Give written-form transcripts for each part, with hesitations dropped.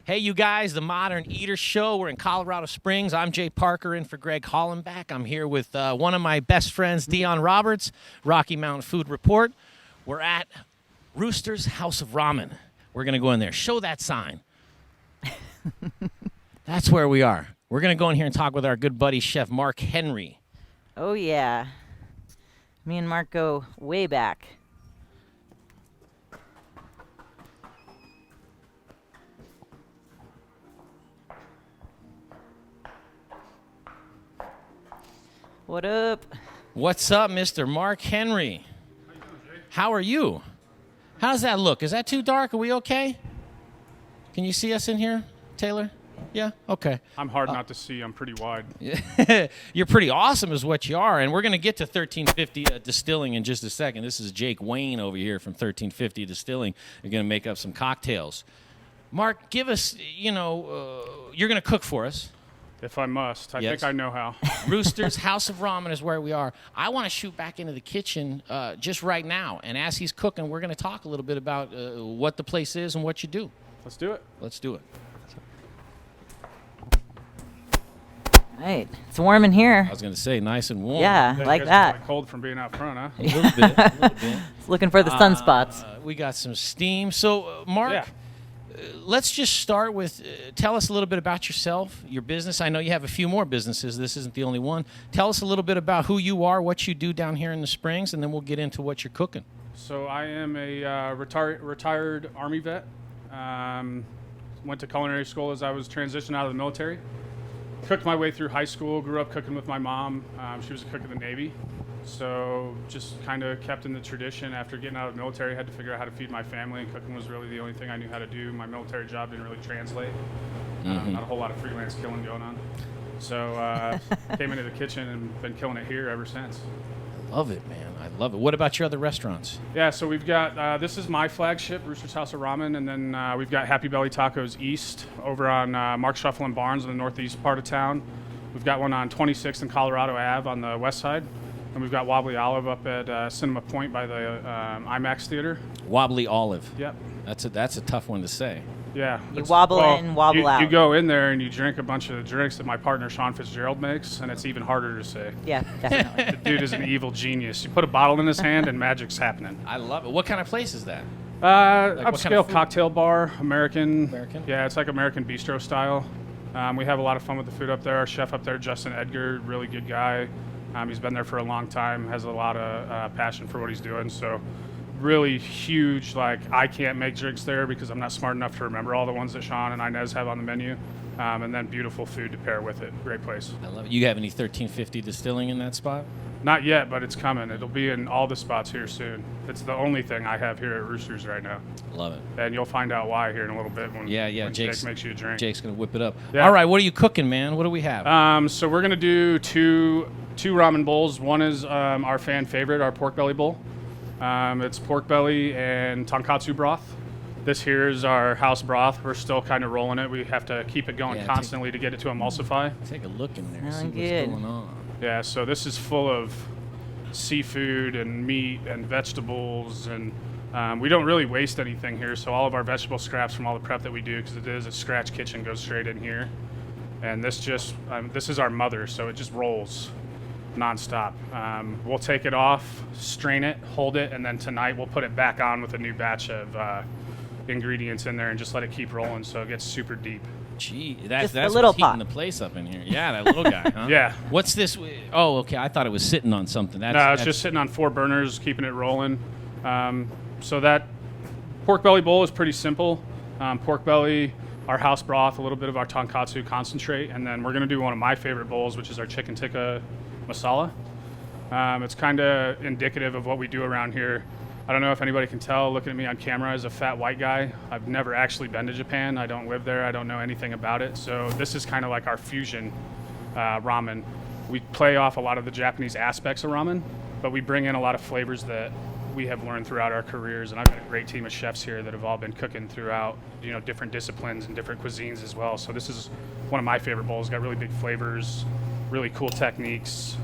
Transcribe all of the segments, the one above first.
Hey, you guys, the Modern Eater Show. We're in Colorado Springs. I'm Jay Parker in for Greg Hollenbach. I'm here with one of my best friends, Dionne Roberts, Rocky Mountain Food Report. We're at Rooster's House of Ramen. We're going to go in there. Show that sign. That's where we are. We're going to go in here and talk with our good buddy, Chef Mark Henry. Oh, yeah. Me and Mark go way back. What up? What's up, Mr. Mark Henry? How you doing, Jay? How are you? How does that look? Is that too dark? Are we okay? Can you see us in here, Taylor? Yeah? Okay. I'm hard not to see. I'm pretty wide. You're pretty awesome is what you are, and we're going to get to 1350 Distilling in just a second. This is Jake Weien over here from 1350 Distilling. They're going to make up some cocktails. Mark, give us, you're going to cook for us. If I must. I think I know how. Rooster's House of Ramen is where we are. I want to shoot back into the kitchen just right now, and as he's cooking, we're going to talk a little bit about what the place is and what you do. Let's do it. Let's do it. Right. It's warm in here. I was going to say, nice and warm. Yeah, You like guys are that. kinda cold from being out front, huh? A little bit. A little bit. Looking for the sunspots. We got some steam. So, Mark, Yeah. let's just start with tell us a little bit about yourself, your business. I know you have a few more businesses. This isn't the only one. Tell us a little bit about who you are, what you do down here in the Springs, and then we'll get into what you're cooking. So I am a retired Army vet. Went to culinary school as I was transitioning out of the military. Cooked my way through high school, grew up cooking with my mom. She was a cook in the Navy. So just kind of kept in the tradition. After getting out of the military, had to figure out how to feed my family, and cooking was really the only thing I knew how to do. My military job didn't really translate. Not a whole lot of freelance killing going on. So came into the kitchen and been killing it here ever since. I love it, man. I love it. What about your other restaurants? Yeah, so we've got, this is my flagship, Rooster's House of Ramen, and then we've got Happy Belly Tacos East over on Mark Shuffle and Barnes in the northeast part of town. We've got one on 26th and Colorado Ave on the west side. And we've got Wobbly Olive up at Cinema Point by the IMAX Theater. Wobbly Olive. Yep. That's a tough one to say. Yeah. You wobble in, wobble out. You go in there and you drink a bunch of the drinks that my partner Sean Fitzgerald makes, and it's even harder to say. Yeah, definitely. The dude is an evil genius. You put a bottle in his hand and magic's happening. I love it. What kind of place is that? Upscale what kind of food? cocktail bar, American. American? Yeah, it's like American bistro style. We have a lot of fun with the food up there. Our chef up there, Justin Edgar, really good guy. He's been there for a long time, has a lot of passion for what he's doing. So really huge, I can't make drinks there because I'm not smart enough to remember all the ones that Sean and Inez have on the menu. And then beautiful food to pair with it. Great place. I love it. You have any 1350 Distilling in that spot? Not yet, but it's coming. It'll be in all the spots here soon. It's the only thing I have here at Roosters right now. Love it. And you'll find out why here in a little bit when Jake makes you a drink. Jake's going to whip it up. Yeah. All right, what are you cooking, man? What do we have? So we're going to do two ramen bowls. One is our fan favorite, our pork belly bowl. It's pork belly and tonkatsu broth. This here is our house broth. We're still kind of rolling it. We have to keep it going constantly to get it to emulsify. Take a look in there, see Smelling what's good. going on. Yeah, so this is full of seafood and meat and vegetables, and we don't really waste anything here. So all of our vegetable scraps from all the prep that we do, because it is a scratch kitchen, goes straight in here. And this is our mother, so it just rolls nonstop. We'll take it off, strain it, hold it, and then tonight we'll put it back on with a new batch of ingredients in there and just let it keep rolling so it gets super deep. Gee, Just that's a little what's heating pot. the place up in here. Yeah, that little guy, huh? Yeah. What's this? Oh, okay. I thought it was sitting on something. No, it's just sitting on 4 burners, keeping it rolling. So that pork belly bowl is pretty simple. Pork belly, our house broth, a little bit of our tonkatsu concentrate, and then we're going to do one of my favorite bowls, which is our chicken tikka masala. It's kind of indicative of what we do around here. I don't know if anybody can tell, looking at me on camera as a fat white guy. I've never actually been to Japan. I don't live there. I don't know anything about it. So this is kind of like our fusion ramen. We play off a lot of the Japanese aspects of ramen, but we bring in a lot of flavors that we have learned throughout our careers. And I've got a great team of chefs here that have all been cooking throughout, different disciplines and different cuisines as well. So this is one of my favorite bowls. Got really big flavors, really cool techniques.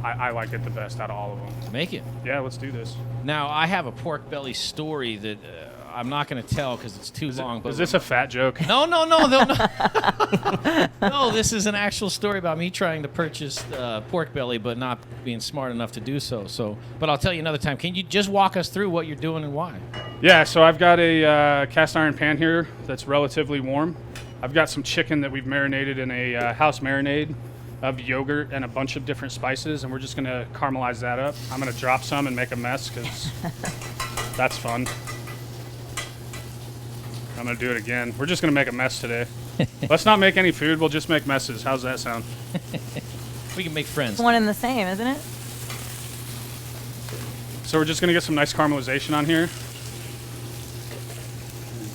I like it the best out of all of them. Make it. Yeah, let's do this. Now, I have a pork belly story that I'm not going to tell because it's too long. But Is this a fat joke? No. No, this is an actual story about me trying to purchase pork belly, but not being smart enough to do so. But I'll tell you another time. Can you just walk us through what you're doing and why? Yeah, so I've got a cast iron pan here that's relatively warm. I've got some chicken that we've marinated in a house marinade of yogurt and a bunch of different spices, and we're just going to caramelize that up. I'm going to drop some and make a mess because that's fun. I'm going to do it again. We're just going to make a mess today. Let's not make any food. We'll just make messes. How's that sound? We can make friends. One and the same, isn't it? So we're just going to get some nice caramelization on here.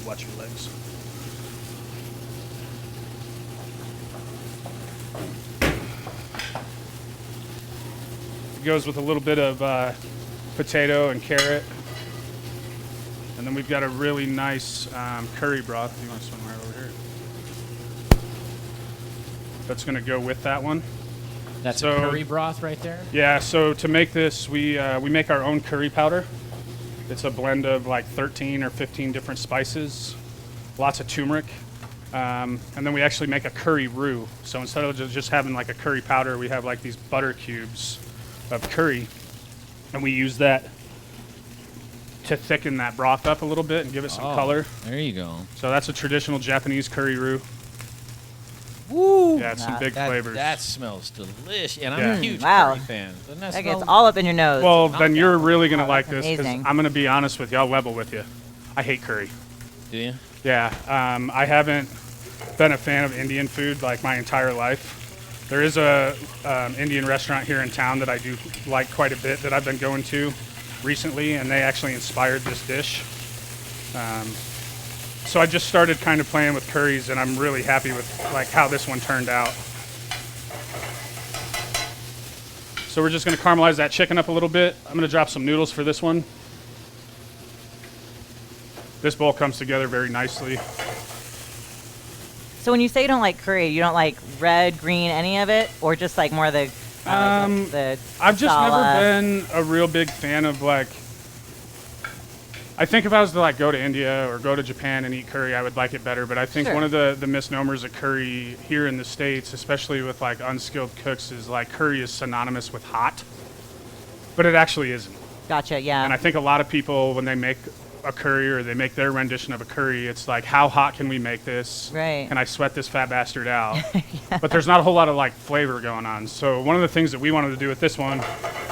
Watch your legs. It goes with a little bit of potato and carrot. And then we've got a really nice curry broth. You want to swim right over here? That's going to go with that one. That's a curry broth right there? Yeah, so to make this, we make our own curry powder. It's a blend of like 13 or 15 different spices, lots of turmeric, and then we actually make a curry roux. So instead of just having like a curry powder, we have like these butter cubes of curry, and we use that to thicken that broth up a little bit and give it some color. There you go. So that's a traditional Japanese curry roux. Woo! Yeah, it's some big flavors. That smells delicious, and I'm Yeah. a huge Wow. curry fan. Doesn't that That smell? gets all up in your nose. Well, then you're really going to like that's this because amazing. I'm going to be honest with you. I'll level with you. I hate curry. Do you? Yeah, I haven't been a fan of Indian food like my entire life. There is a Indian restaurant here in town that I do like quite a bit that I've been going to recently, and they actually inspired this dish. So I just started kind of playing with curries, and I'm really happy with like how this one turned out. So we're just going to caramelize that chicken up a little bit. I'm going to drop some noodles for this one. This bowl comes together very nicely. So when you say you don't like curry, you don't like red, green, any of it, or just like more of the the I've just masala? never been a real big fan of like. I think if I was to like go to India or go to Japan and eat curry, I would like it better. But I think Sure. one of the misnomers of curry here in the States, especially with like unskilled cooks, is like curry is synonymous with hot, but it actually isn't. Gotcha. Yeah. And I think a lot of people, when they make a curry or they make their rendition of a curry, it's like, how hot can we make this? Right. Can I sweat this fat bastard out? But there's not a whole lot of like flavor going on. So one of the things that we wanted to do with this one,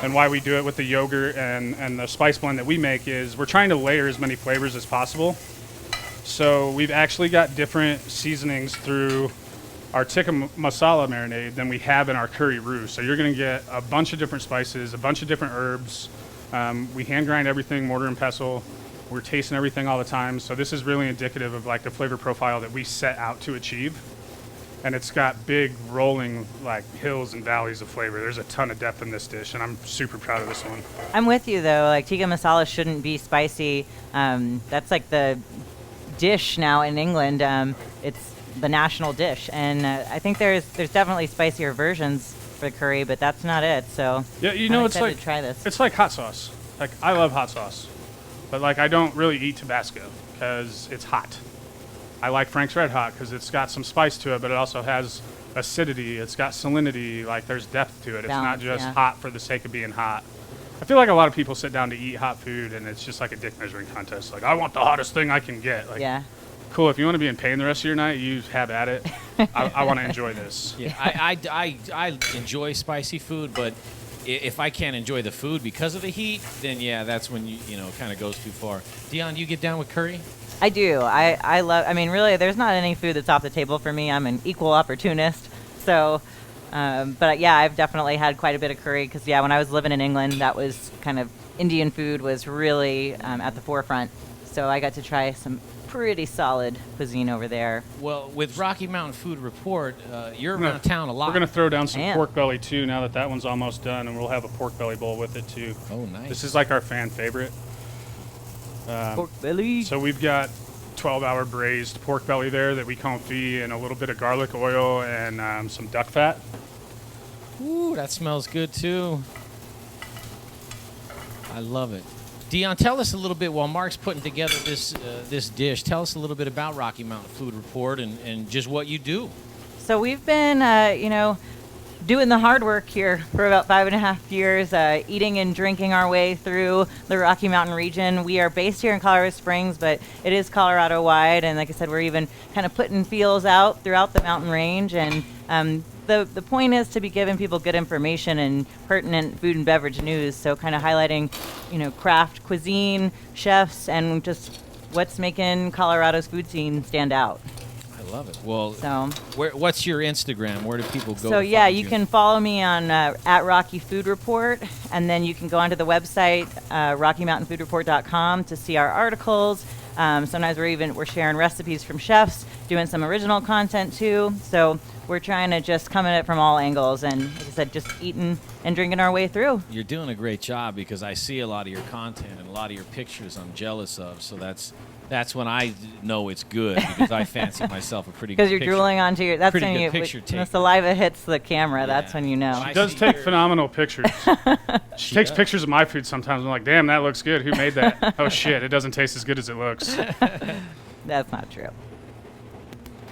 and why we do it with the yogurt and the spice blend that we make, is we're trying to layer as many flavors as possible. So we've actually got different seasonings through our tikka masala marinade than we have in our curry roux. So you're going to get a bunch of different spices, a bunch of different herbs. We hand grind everything, mortar and pestle. We're tasting everything all the time. So this is really indicative of like the flavor profile that we set out to achieve. And it's got big rolling like hills and valleys of flavor. There's a ton of depth in this dish, and I'm super proud of this one. I'm with you though. Like tikka masala shouldn't be spicy. That's like the dish now in England. It's the national dish, and I think there's definitely spicier versions for the curry, but that's not it. So Yeah, you I'm know, it's excited like to try this. it's like hot sauce. Like I love hot sauce, but like I don't really eat Tabasco because it's hot. I like Frank's Red Hot because it's got some spice to it, but it also has acidity. It's got salinity. Like there's depth to it. It's not Balance, just yeah. hot for the sake of being hot. I feel like a lot of people sit down to eat hot food, and it's just like a dick measuring contest. Like I want the hottest thing I can get. Like, Yeah. cool. If you want to be in pain the rest of your night, you have at it. I want to enjoy this. Yeah, I enjoy spicy food, but if I can't enjoy the food because of the heat, then yeah, that's when you know kind of goes too far. Dionne, do you get down with curry? I do. I love. I mean, really, there's not any food that's off the table for me. I'm an equal opportunist. So, but yeah, I've definitely had quite a bit of curry because yeah, when I was living in England, that was kind of Indian food was really at the forefront. So I got to try some pretty solid cuisine over there. Well, with Rocky Mountain Food Report, you're gonna- around town a lot. We're going to throw down some Man. pork belly too now that one's almost done, and we'll have a pork belly bowl with it too. Oh, nice. This is like our fan favorite. Pork belly. So we've got 12-hour braised pork belly there that we confit in a little bit of garlic oil and some duck fat. Ooh, that smells good too. I love it. Dionne, tell us a little bit, while Mark's putting together this dish, tell us a little bit about Rocky Mountain Food Report and just what you do. So we've been, doing the hard work here for about 5.5 years, eating and drinking our way through the Rocky Mountain region. We are based here in Colorado Springs, but it is Colorado-wide, and like I said, we're even kind of putting feels out throughout the mountain range, and the point is to be giving people good information and pertinent food and beverage news, so kind of highlighting, craft cuisine, chefs, and just what's making Colorado's food scene stand out. I love it. Well, So, what's your Instagram? Where do people go? so to yeah, find you can follow me on at Rocky Food Report, and then you can go onto the website RockyMountainFoodReport.com to see our articles. Sometimes we're sharing recipes from chefs, doing some original content too. So we're trying to just come at it from all angles, and like I said, just eating and drinking our way through. You're doing a great job, because I see a lot of your content and a lot of your pictures I'm jealous of. So that's when I know it's good, because I fancy myself a pretty good Because you're picture. drooling onto your. That's Pretty when good you. picture When the taking. saliva hits the camera, Yeah. that's when you know. I She does see take her- phenomenal pictures. She takes does. pictures of my food sometimes. I'm like, damn, that looks good. Who made that? Oh shit, it doesn't taste as good as it looks. That's not true.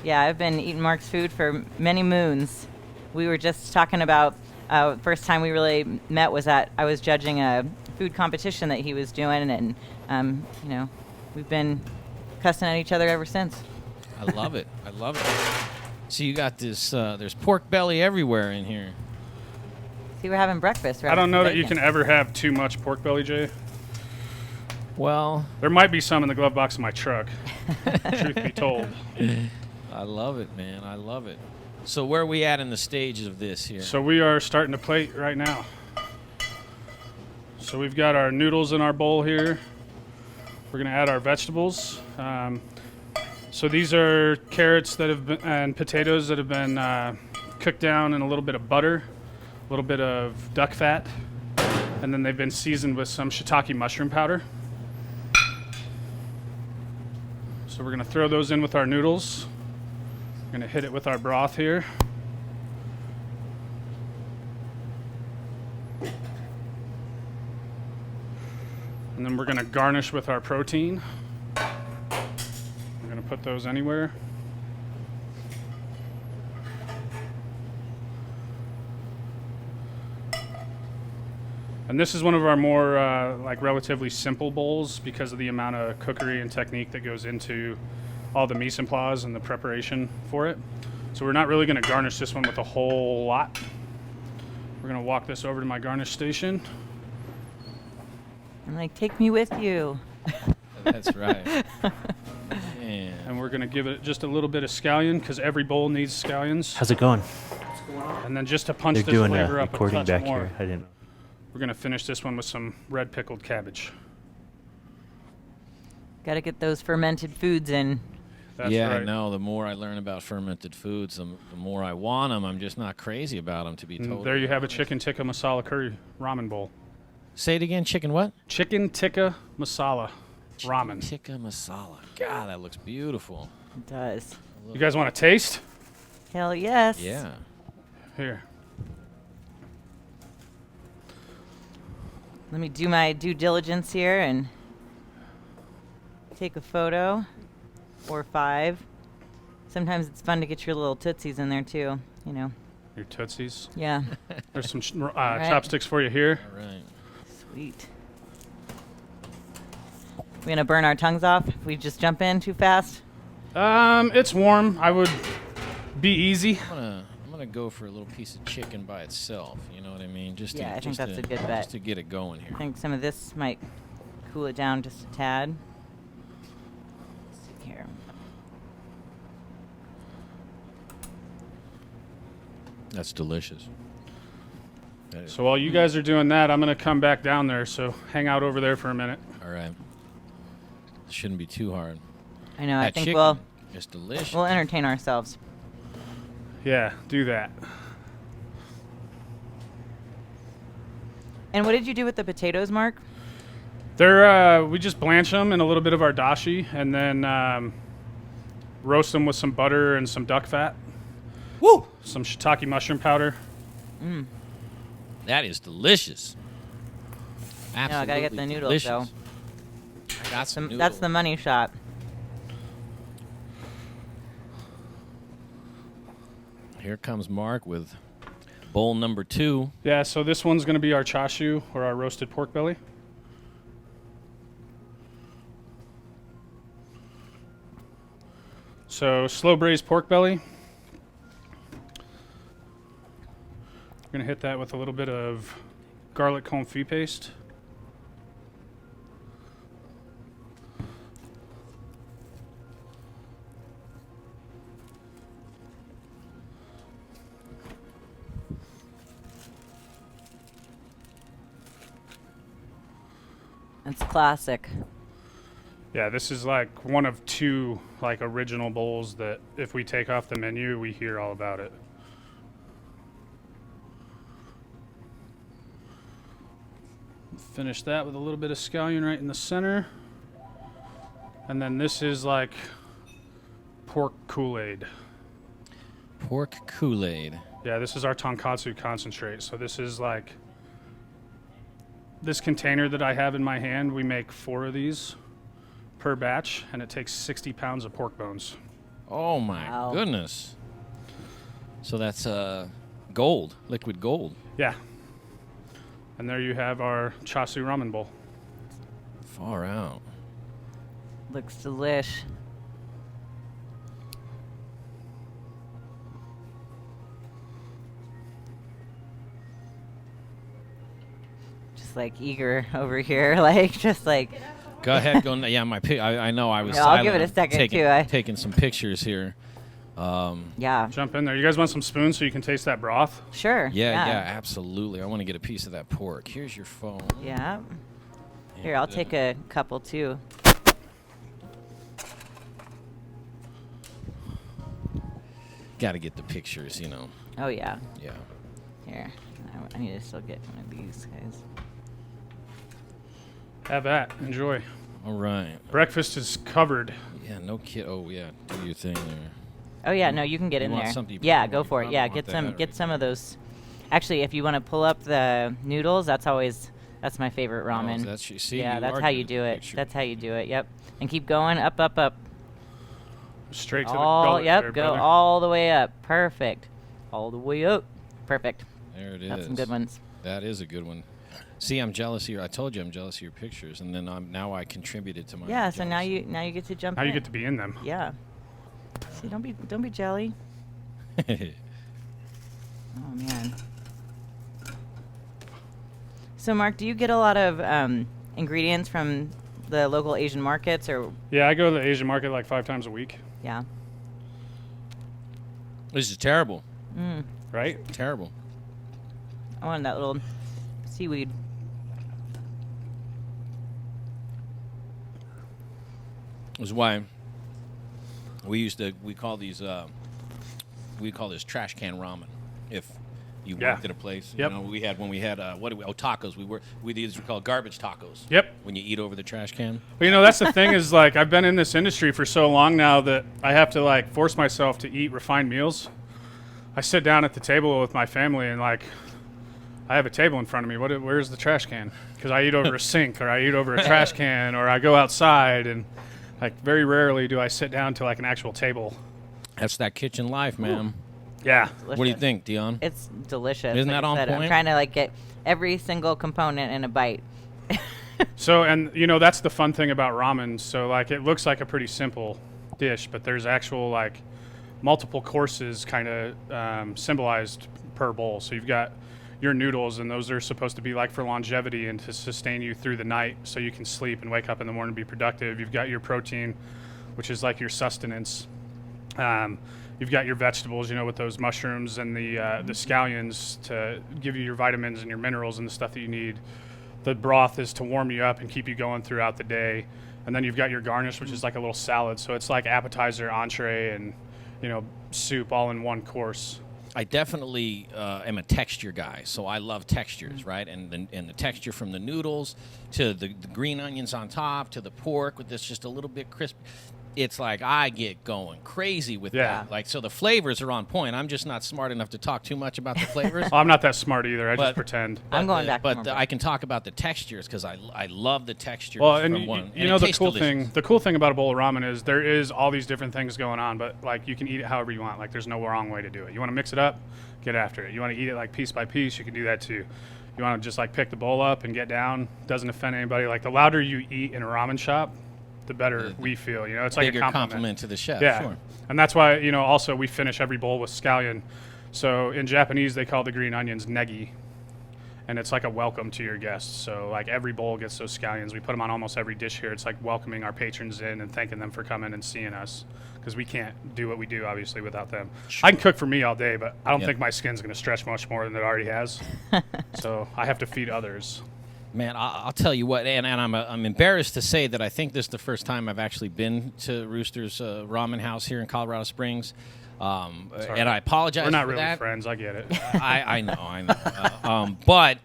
Yeah, I've been eating Mark's food for many moons. We were just talking about first time we really met was at I was judging a food competition that he was doing, and we've been cussing at each other ever since. I love it. I love it. So you got this. There's pork belly everywhere in here. See, we're having breakfast. I don't know that you can ever have too much pork belly, Jay. Well, There might be some in the glove box of my truck. Truth be told. I love it, man. I love it. So where are we at in the stages of this here? So we are starting to plate right now. So we've got our noodles in our bowl here. We're going to add our vegetables. So these are carrots that have been, and potatoes that have been cooked down in a little bit of butter, a little bit of duck fat, and then they've been seasoned with some shiitake mushroom powder. So we're going to throw those in with our noodles. We're going to hit it with our broth here. And then we're going to garnish with our protein. We're going to put those anywhere. And this is one of our more relatively simple bowls because of the amount of cookery and technique that goes into all the mise en place and the preparation for it. So we're not really going to garnish this one with a whole lot. We're going to walk this over to my garnish station. I'm like, take me with you. That's right. Man. And we're going to give it just a little bit of scallion because every bowl needs scallions. How's it going? And then just to punch They're this doing flavor a up a recording touch back more, here. I didn't know. we're going to finish this one with some red pickled cabbage. Got to get those fermented foods in. That's yeah, right. I know. The more I learn about fermented foods, the more I want them. I'm just not crazy about them, to be And told. there you have a chicken tikka masala curry ramen bowl. Say it again. Chicken what? Chicken tikka masala ramen. Tikka masala. God, that looks beautiful. It does. You guys want to taste? Hell yes. Yeah. Here. Let me do my due diligence here and take a photo or 5. Sometimes it's fun to get your little tootsies in there too, Your Tootsies. Yeah. There's some Right. chopsticks for you here. All right. Sweet. We gonna burn our tongues off if we just jump in too fast? It's warm. I would be easy. I'm gonna go for a little piece of chicken by itself. You know what I mean? Just Yeah, to, I think just that's to- a good bet. Just to get it going here. I think some of this might cool it down just a tad. Let's see here. That's delicious. That is. So while you guys are doing that, I'm going to come back down there. So hang out over there for a minute. All right. It shouldn't be too hard. I know. I That think chicken is delicious. we'll entertain ourselves. Yeah, do that. And what did you do with the potatoes, Mark? They're we just blanch them in a little bit of our dashi and then roast them with some butter and some duck fat. Woo! Some shiitake mushroom powder. That is delicious. Absolutely I gotta get the noodles, delicious. though. That's the money shot. Here comes Mark with bowl number 2. Yeah, so this one's going to be our chashu, or our roasted pork belly. So slow braised pork belly. We're going to hit that with a little bit of garlic confit paste. It's classic. Yeah, this is like one of 2 like original bowls that if we take off the menu, we hear all about it. Finish that with a little bit of scallion right in the center. And then this is like pork Kool-Aid. Pork Kool-Aid. Yeah, this is our tonkatsu concentrate. So this is like this container that I have in my hand. We make 4 of these per batch, and it takes 60 pounds of pork bones. Oh my Wow. goodness. So that's gold, liquid gold. Yeah. And there you have our chasu ramen bowl. Far out. Looks delish. Just like eager over here, like just like. Go ahead, go. Yeah, I know I was. Yeah, I'll give silent. it a second, taking, too. Taking some pictures here. Yeah. Jump in there. You guys want some spoons so you can taste that broth? Sure. Yeah, absolutely. I want to get a piece of that pork. Here's your phone. Yeah. Here, I'll take a couple too. Got to get the pictures, you know. Oh yeah. Yeah. Here, I need to still get one of these guys. Have that. Enjoy. All right. Breakfast is covered. Yeah, no kid. Oh yeah, do your thing there. Oh yeah, no, you can get You in want there. something- Yeah, you go for it. probably Yeah, want get that some already. of those. Actually, if you want to pull up the noodles, that's my favorite ramen. That's you see. Yeah, you that's are how good you at do the it. picture. That's how you do it. Yep. And keep going up, up, up. Straight to the All gullet yep, there, go brother. all the way up. Perfect. All the way up. Perfect. There it is. That's some good ones. That is a good one. See, I'm jealous of your. I told you I'm jealous of your pictures, and then now I contributed to my. Yeah. So now jealousy. you get to jump. Now in. you get to be in them. Yeah. See, don't be jelly. Oh man. So Mark, do you get a lot of ingredients from the local Asian markets, or Yeah, I go to the Asian market like 5 times a week. yeah? This is terrible. Right? Terrible. I wanted that little seaweed. This is why we call this trash can ramen. If you Yeah. worked at a place, Yep. you know, we had tacos. These were called garbage tacos. Yep. When you eat over the trash can. Well, you know, that's the thing is like I've been in this industry for so long now that I have to like force myself to eat refined meals. I sit down at the table with my family and like I have a table in front of me. Where's the trash can? Because I eat over a sink or I eat over a trash can or I go outside and like very rarely do I sit down to like an actual table. That's that kitchen life, man. Yeah. What do you Delicious. think, Dionne? It's delicious. Isn't like that I on said, I'm point? trying to like get every single component in a bite. So, and you know, that's the fun thing about ramen. So like it looks like a pretty simple dish, but there's actual like multiple courses kind of symbolized per bowl. So you've got your noodles, and those are supposed to be like for longevity and to sustain you through the night so you can sleep and wake up in the morning and be productive. You've got your protein, which is like your sustenance. You've got your vegetables, you know, with those mushrooms and the scallions to give you your vitamins and your minerals and the stuff that you need. The broth is to warm you up and keep you going throughout the day. And then you've got your garnish, which is like a little salad. So it's like appetizer, entree, and, you know, soup all in one course. I definitely am a texture guy, so I love textures, right? And the texture from the noodles to the green onions on top to the pork with this just a little bit crisp. it's like I get going crazy with Yeah. that. Like, so the flavors are on point. I'm just not smart enough to talk too much about the flavors. Oh, I'm not that smart either. I But- just pretend. I'm going back. to But more I can talk about the textures because I love the textures. Well, and from you, one. you And know it the tastes cool delicious. thing about a bowl of ramen is there is all these different things going on, but like you can eat it however you want. Like there's no wrong way to do it. You want to mix it up, get after it. You want to eat it like piece by piece, you can do that too. You want to just like pick the bowl up and get down. Doesn't offend anybody. Like the louder you eat in a ramen shop, the better we feel. You know, it's like Bigger a compliment to the chef. Yeah, Sure. and that's why also we finish every bowl with scallion. So in Japanese they call the green onions negi, and it's like a welcome to your guests. So like every bowl gets those scallions. We put them on almost every dish here. It's like welcoming our patrons in and thanking them for coming and seeing us, because we can't do what we do obviously without them. I can cook for me all day, but I don't Yep. think my skin's going to stretch much more than it already has. So I have to feed others. Man, I'll tell you what, and I'm embarrassed to say that I think this is the first time I've actually been to Rooster's ramen house here in Colorado Springs, and I apologize We're not for really that. friends. I get it. I know. But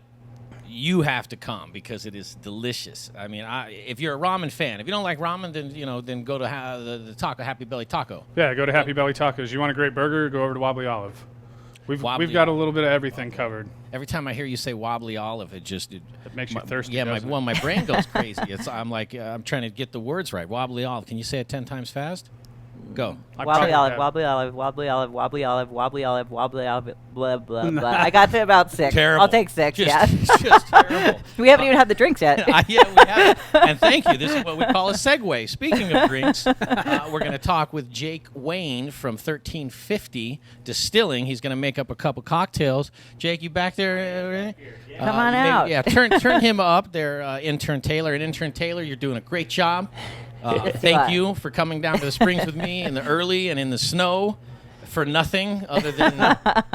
you have to come because it is delicious. I mean, if you're a ramen fan, if you don't like ramen, then go to the Taco Happy Belly Taco. Yeah, go to Happy Belly Tacos. You want a great burger? Go over to Wobbly Olive. Wobbly We've got a Olive. little bit of everything covered. Every time I hear you say Wobbly Olive, it makes you thirsty, Yeah, doesn't it? my brain goes crazy. I'm like I'm trying to get the words right. Wobbly Olive. Can you say it 10 times fast? Go. I Wobbly probably olive, have- wobbly olive, wobbly olive, wobbly olive, wobbly olive, wobbly olive, blah blah blah. I got to about 6. Terrible. I'll take 6. Just, Yeah. just terrible. We haven't even had the drinks yet. Yeah, we have. And thank you. This is what we call a segue. Speaking of drinks, we're going to talk with Jake Weien from 1350 Distilling. He's going to make up a couple cocktails. Jake, you back there? Come on maybe- out. Yeah, turn him up there, intern Taylor. And intern Taylor, you're doing a great job. Thank you for coming down to the Springs with me in the early and in the snow for nothing other than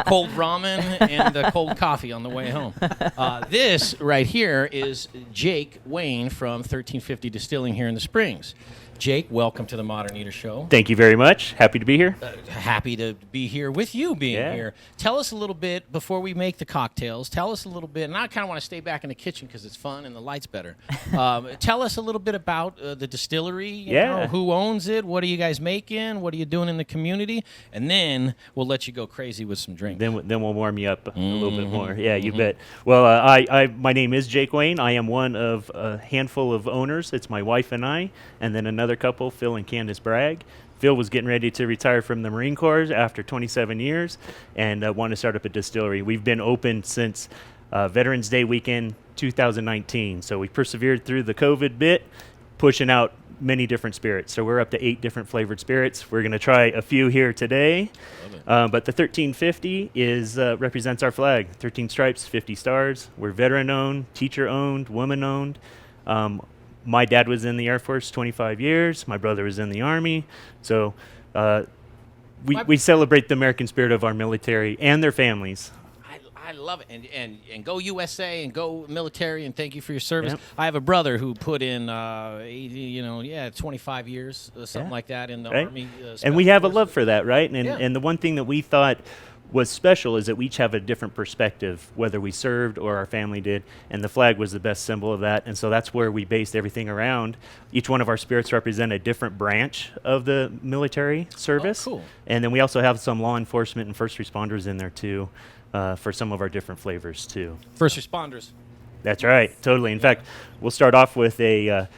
cold ramen and cold coffee on the way home. This right here is Jake Weien from 1350 Distilling here in the Springs. Jake, welcome to the Modern Eater Show. Thank you very much. Happy to be here. Happy to be here with you being Yeah. here. Tell us a little bit before we make the cocktails. Tell us a little bit, and I kind of want to stay back in the kitchen because it's fun and the light's better. Tell us a little bit about the distillery. You know, who owns it? What are you guys making? What are you doing in the community? And then we'll let you go crazy with some drinks. Then we'll warm you up a little bit more. Yeah, you bet. Well, my name is Jake Weien. I am one of a handful of owners. It's my wife and I, and then another couple, Phil and Candace Bragg. Phil was getting ready to retire from the Marine Corps after 27 years and wanted to start up a distillery. We've been open since Veterans Day weekend 2019. So we persevered through the COVID bit, pushing out many different spirits. So we're up to 8 different flavored spirits. We're going to try a few here today. But the 1350 represents our flag. 13 stripes, 50 stars. We're veteran-owned, teacher-owned, woman-owned. My dad was in the Air Force 25 years. My brother was in the Army. So we celebrate the American spirit of our military and their families. I love it, and go USA and go military, and thank you for your service. Yep. I have a brother who put in 25 years, something like that in the Right. Army. And we have a love for that, right? And Yeah. and the one thing that we thought was special is that we each have a different perspective, whether we served or our family did, and the flag was the best symbol of that. And so that's where we based everything around. Each one of our spirits represent a different branch of the military service. cool. And then we also have some law enforcement and first responders in there too, for some of our different flavors too. First responders. That's right, totally. In fact, we'll start off with a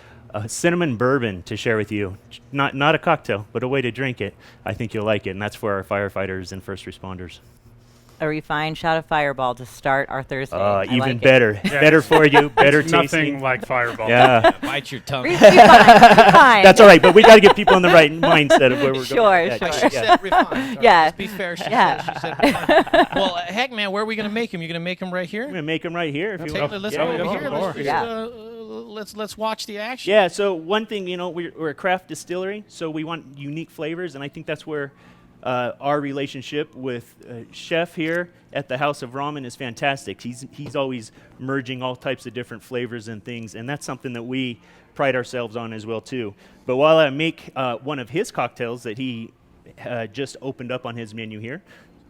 cinnamon bourbon to share with you. Not a cocktail, but a way to drink it. I think you'll like it, and that's for our firefighters and first responders. A refined shot of Fireball to start our Thursday. I Even like it. better. Better for you, better Nothing tasting. like Fireball. Yeah, Bite your tongue. Refined. that's all right, but we got to get people in the right mindset of where we're Sure, going. Yeah, sure. She yeah. said refined. All right, Yeah. let's be fair. She Yeah. said refined. Well, heck, man, where are we going to make them? You're going to make them right here? I'm going to make them right here. If you Taylor, want. let's Yeah, go over yeah, here. yeah. Let's, Yeah. let's watch the action. Yeah, so one thing, we're a craft distillery, so we want unique flavors, and I think that's where our relationship with Chef here at the House of Ramen is fantastic. He's always merging all types of different flavors and things, and that's something that we pride ourselves on as well too. But while I make one of his cocktails that he just opened up on his menu here,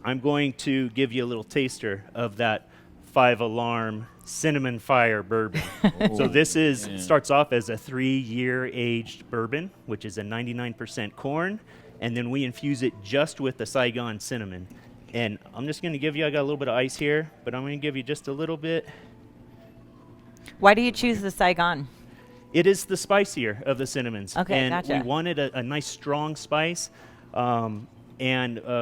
I'm going to give you a little taster of that 5-alarm cinnamon fire bourbon. So this starts off as a 3-year aged bourbon, which is a 99% corn, and then we infuse it just with the Saigon cinnamon. And I'm just going to give you, I got a little bit of ice here, but I'm going to give you just a little bit. Why do you choose the Saigon? It is the spicier of the cinnamons. Okay, and gotcha. we wanted a nice strong spice. And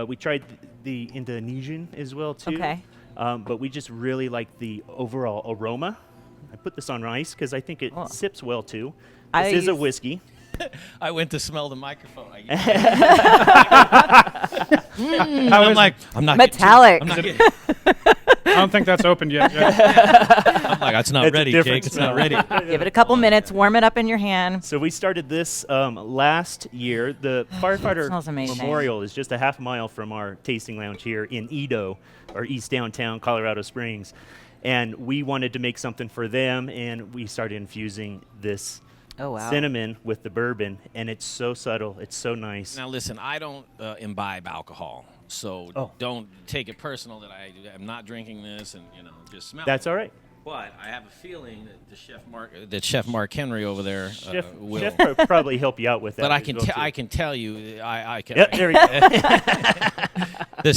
we tried the Indonesian as well, too. Okay. But we just really like the overall aroma. I put this on ice because I think it sips well, too. This is a whiskey. I went to smell the microphone. I'm like, I'm not metallic. I don't think that's opened yet. I'm like, it's not It's a ready, different Jake. It's not smell. ready. Give it a couple minutes, warm it up in your hand. So we started this last year. The firefighter smells amazing. memorial is just a half mile from our tasting lounge here in Edo, or East Downtown, Colorado Springs. And we wanted to make something for them, and we started infusing this Oh, wow. cinnamon with the bourbon, and it's so subtle. It's so nice. Now, listen, I don't imbibe alcohol, so don't take it personal that I'm not drinking this and, just smell That's it. all right. But I have a feeling that Chef Mark Henry over there will. Chef will probably help you out with that. But as well, too. I can tell you, I can. Yep, there we go. The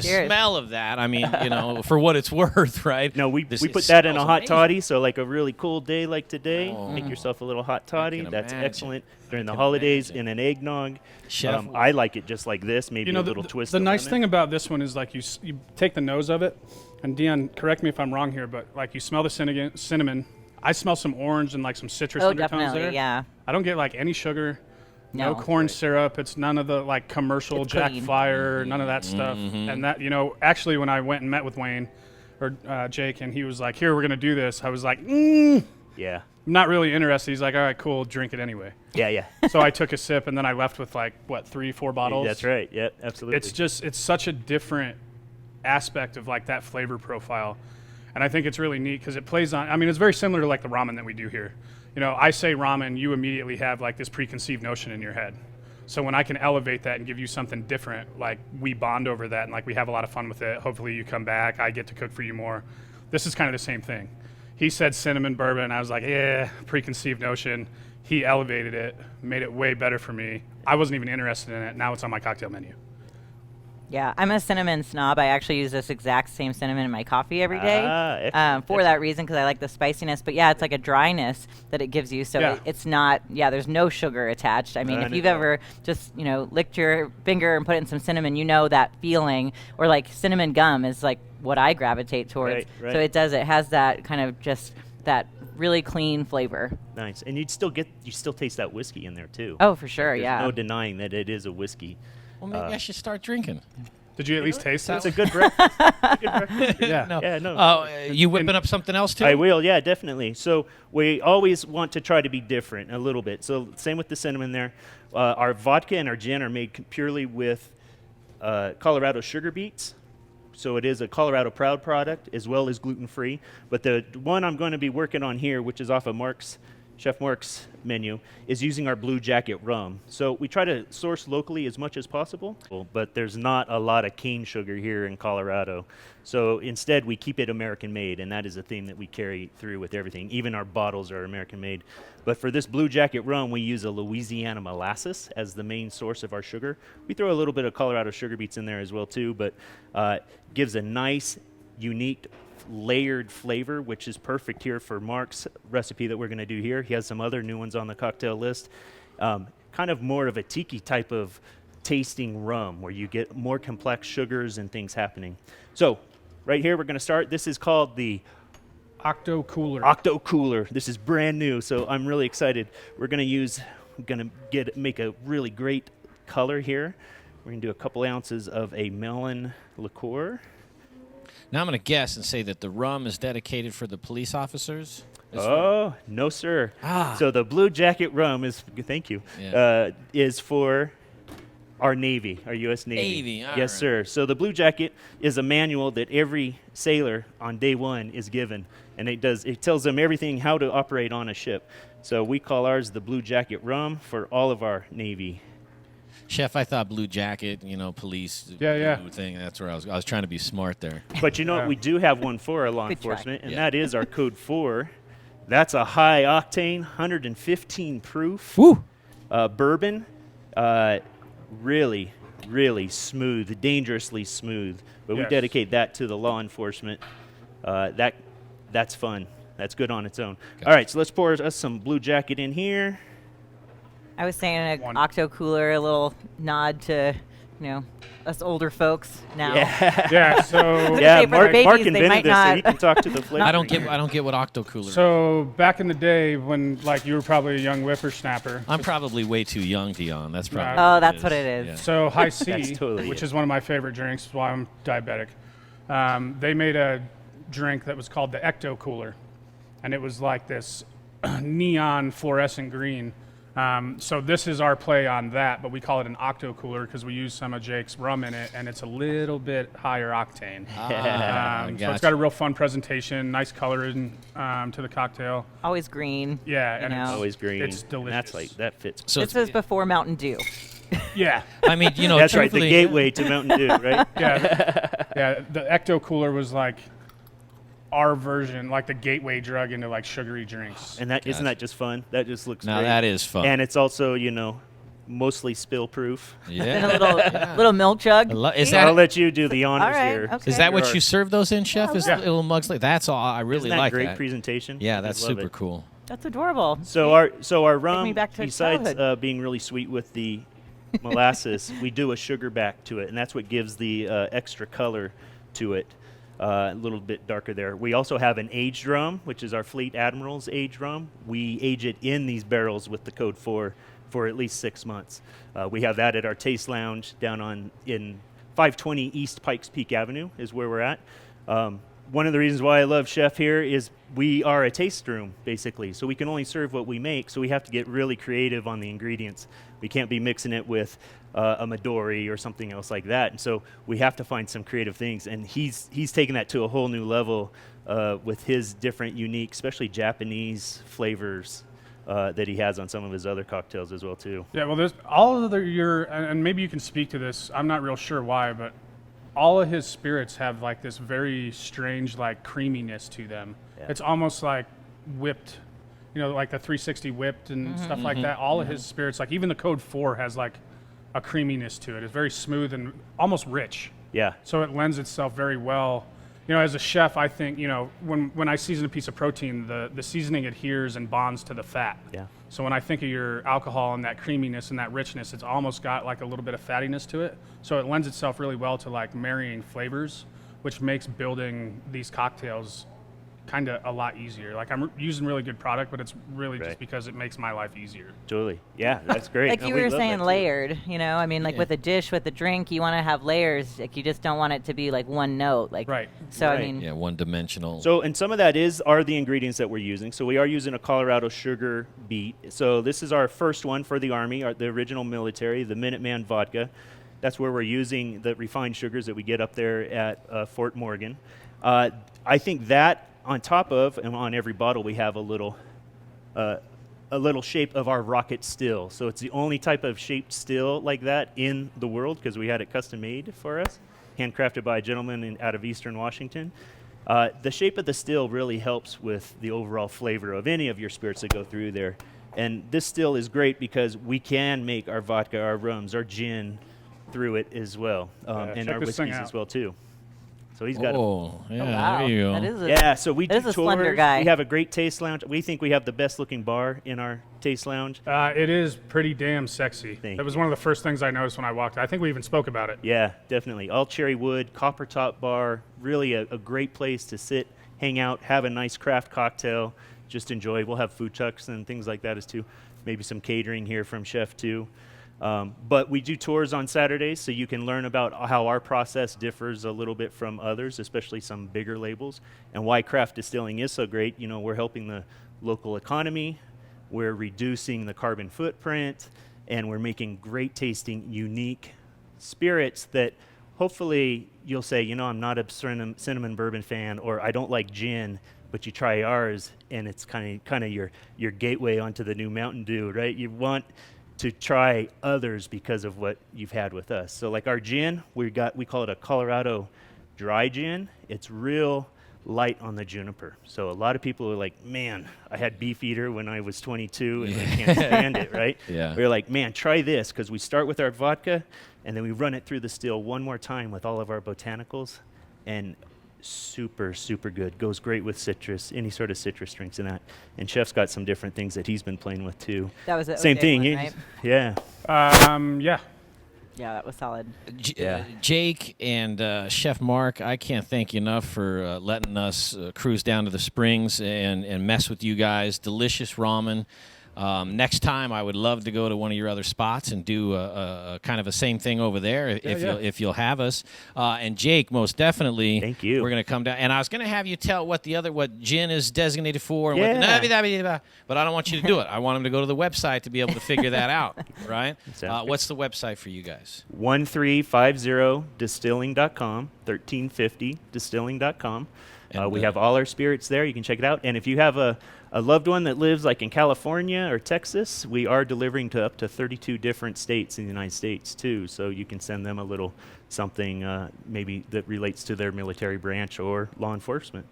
Cheers. smell of that. I mean, for what it's worth, right? No, we This- put it that in a smells hot amazing. toddy, so like a really cool day like today, Oh. make yourself a little hot toddy. can That's imagine. excellent during the can holidays imagine. in an eggnog. Chef. I like it just like this, maybe a little twist. The of nice lemon. thing about this one is like you take the nose of it, and Dionne, correct me if I'm wrong here, but like you smell the cinnamon. I smell some orange and like some citrus Oh, undertones definitely, there. yeah. I don't get like any sugar, no No. corn syrup. It's none of the like commercial It's Jack clean. Fire, none of that stuff. And that, actually when I went and met with Wayne or Jake, and he was like, "Here, we're gonna do this," I was like, Yeah, I'm not really interested. He's like, "All right, cool, drink it anyway." yeah. So I took a sip, and then I left with like 3-4 bottles. That's right. Yeah, absolutely. It's such a different aspect of like that flavor profile, and I think it's really neat because it plays on. I mean, it's very similar to like the ramen that we do here. I say ramen, you immediately have like this preconceived notion in your head. So when I can elevate that and give you something different, like we bond over that and like we have a lot of fun with it. Hopefully you come back. I get to cook for you more. This is kind of the same thing. He said cinnamon bourbon, and I was like, yeah, preconceived notion. He elevated it, made it way better for me. I wasn't even interested in it. Now it's on my cocktail menu. Yeah, I'm a cinnamon snob. I actually use this exact same cinnamon in my coffee every day Excellent, for that reason, because I like the spiciness. But yeah, it's like a dryness that it gives you. So Yeah. it's not, there's no sugar attached. I mean, if None you've at all. ever just, licked your finger and put it in some cinnamon, you know that feeling. Or like cinnamon gum is like what I gravitate towards. Right. So it has that kind of just that really clean flavor. nice, and you still taste that whiskey in there too. Oh, for sure, There's yeah. no denying that it is a whiskey. Well, maybe I should start drinking. Did you at least taste It's that? a good breakfast. Good breakfast. Yeah. No. Yeah, no. You whipping up something else too? I will, yeah, definitely. So we always want to try to be different a little bit. So same with the cinnamon there. Our vodka and our gin are made purely with Colorado sugar beets. So it is a Colorado Proud product as well as gluten-free. But the one I'm going to be working on here, which is off of Chef Mark's menu, is using our Blue Jacket rum. So we try to source locally as much as possible, but there's not a lot of cane sugar here in Colorado. So instead, we keep it American made, and that is a theme that we carry through with everything. Even our bottles are American made. But for this Blue Jacket rum, we use a Louisiana molasses as the main source of our sugar. We throw a little bit of Colorado sugar beets in there as well too, but gives a nice, unique layered flavor, which is perfect here for Mark's recipe that we're going to do here. He has some other new ones on the cocktail list. Kind of more of a tiki type of tasting rum where you get more complex sugars and things happening. So right here we're going to start. This is called the Octo Cooler. Octo Cooler. This is brand new, so I'm really excited. We're going to make a really great color here. We're going to do a couple ounces of a melon liqueur. Now I'm going to guess and say that the rum is dedicated for the police officers. Oh, no, sir. So the Blue Jacket rum is, thank you, Yeah. is for our Navy, our U.S. Navy. Navy, all yes, right. sir. So the Blue Jacket is a manual that every sailor on day one is given, and it tells them everything how to operate on a ship. So we call ours the Blue Jacket rum for all of our Navy Chef, I thought blue jacket, police Yeah. blue thing. That's where I was trying to be smart there. But you know what? We do have one for our law Good try. enforcement, and Yeah. that is our Code 4. That's a high octane, 115 proof Woo! bourbon. Really, really smooth, dangerously smooth. But we Yes. dedicate that to the law enforcement. That's fun. That's good on its own. All right, so let's pour us some blue jacket in here. I was saying an One. octo cooler, a little nod to, us older folks now. Yeah. So Yeah, say for the Mark babies, they invented might this, so not- he can talk to the flavor. I don't get what octo cooler. so back in the day when you were probably a young whippersnapper. I'm probably way too young, Dionne. That's probably. Oh, that's what it is. Yeah. So High C, That's totally which it. is one of my favorite drinks, is why I'm diabetic. They made a drink that was called the Ecto Cooler, and it was like this neon fluorescent green. So this is our play on that, but we call it an octo cooler because we use some of Jake's rum in it, and it's a little bit higher octane. So it's gotcha. got a real fun presentation, nice coloring to the cocktail. Always green. Yeah, You and know. Always green. It's delicious. That's that fits. So This is before Mountain Dew. Yeah, I mean, That's right, the truthfully- gateway to Mountain Dew, right? yeah. The Ecto Cooler was like our version, like the gateway drug into like sugary drinks. And that isn't that just fun? That just looks Now great. that is fun. And it's also, mostly spill proof. And a Yeah. little milk jug. Is I'll that let you do the honors All right, here. okay. is that what Sure. you serve those in, Chef? Is Yeah. little mugs like that's all? I really Isn't that like great that. presentation? Yeah, I that's just love super it. cool. That's adorable. So our rum, me back to besides childhood. being really sweet with the molasses, we do a sugar back to it, and that's what gives the extra color to it. A little bit darker there. We also have an aged rum, which is our Fleet Admiral's aged rum. We age it in these barrels with the Code 4 for at least 6 months. We have that at our Taste Lounge down in 520 East Pikes Peak Avenue is where we're at. One of the reasons why I love Chef here is we are a taste room, basically. So we can only serve what we make, so we have to get really creative on the ingredients. We can't be mixing it with a Midori or something else like that. And so we have to find some creative things. And he's taken that to a whole new level with his different, unique, especially Japanese flavors that he has on some of his other cocktails as well, too. Yeah, well, there's all of and maybe you can speak to this. I'm not real sure why, but all of his spirits have like this very strange like creaminess to them. Yeah. It's almost like whipped, like the 360 whipped and stuff like that. All of his spirits, like even the Code 4 has like a creaminess to it. It's very smooth and almost rich. Yeah. So it lends itself very well. As a chef, I think, when I season a piece of protein, the seasoning adheres and bonds to the fat. Yeah. So when I think of your alcohol and that creaminess and that richness, it's almost got like a little bit of fattiness to it. So it lends itself really well to like marrying flavors, which makes building these cocktails kind of a lot easier. Like I'm using really good product, but it's really Right. just because it makes my life easier. Totally. Yeah, that's great. Like No, you we were love saying, that, too. layered. I mean, like with a dish, with a drink, you want to have layers. Like you just don't want it to be like one note. Like Right. So Right. I mean, Yeah, one-dimensional. So, and some of that are the ingredients that we're using. So we are using a Colorado sugar beet. So this is our first one for the Army, the original military, the Minuteman vodka. That's where we're using the refined sugars that we get up there at Fort Morgan. I think that on top of, and on every bottle, we have a little shape of our rocket still. So it's the only type of shaped still like that in the world because we had it custom made for us, handcrafted by a gentleman out of Eastern Washington. The shape of the still really helps with the overall flavor of any of your spirits that go through there. And this still is great because we can make our vodka, our rums, our gin through it as well, and check our this thing whiskeys out. as well too. So he's got Oh, yeah, wow, there you go. that is yeah, so we that do is a slender tours. guy. We have a great taste lounge. We think we have the best looking bar in our taste lounge. It is pretty damn sexy. Thank That was one of the first things I noticed when I walked. I think we even spoke about it. Yeah, definitely. All cherry wood, copper top bar. Really a great place to sit, hang out, have a nice craft cocktail, just enjoy. We'll have food trucks and things like that as too. Maybe some catering here from Chef too. But we do tours on Saturdays, so you can learn about how our process differs a little bit from others, especially some bigger labels, and why craft distilling is so great. We're helping the local economy, we're reducing the carbon footprint, and we're making great tasting, unique spirits that hopefully you'll say, I'm not a cinnamon bourbon fan, or I don't like gin, but you try ours, and it's kind of your gateway onto the new Mountain Dew, right? You want to try others because of what you've had with us. So like our gin, we call it a Colorado dry gin. It's real light on the juniper. So a lot of people are like, man, I had Beefeater when I was 22 and I can't stand it, right? Yeah. We're like, man, try this, because we start with our vodka and then we run it through the still one more time with all of our botanicals, and super, super good. Goes great with citrus, any sort of citrus drinks in that. And Chef's got some different things that he's been playing with too. That was it. Same thing. One, right? Yeah. Yeah. Yeah, that was solid. Jake and Chef Mark, I can't thank you enough for letting us cruise down to the Springs and mess with you guys. Delicious ramen. Next time, I would love to go to one of your other spots and do a kind of a same thing over there if you'll have us. And Jake, most definitely. Thank you. We're going to come down, and I was going to have you tell what gin is designated for. And but I don't want you to do it. I want him to go to the website to be able to figure that out. Right? What's the website for you guys? 1350distilling.com. 1350distilling.com. We have all our spirits there. You can check it out. And if you have a loved one that lives like in California or Texas, we are delivering to up to 32 different states in the United States too. So you can send them a little something maybe that relates to their military branch or law enforcement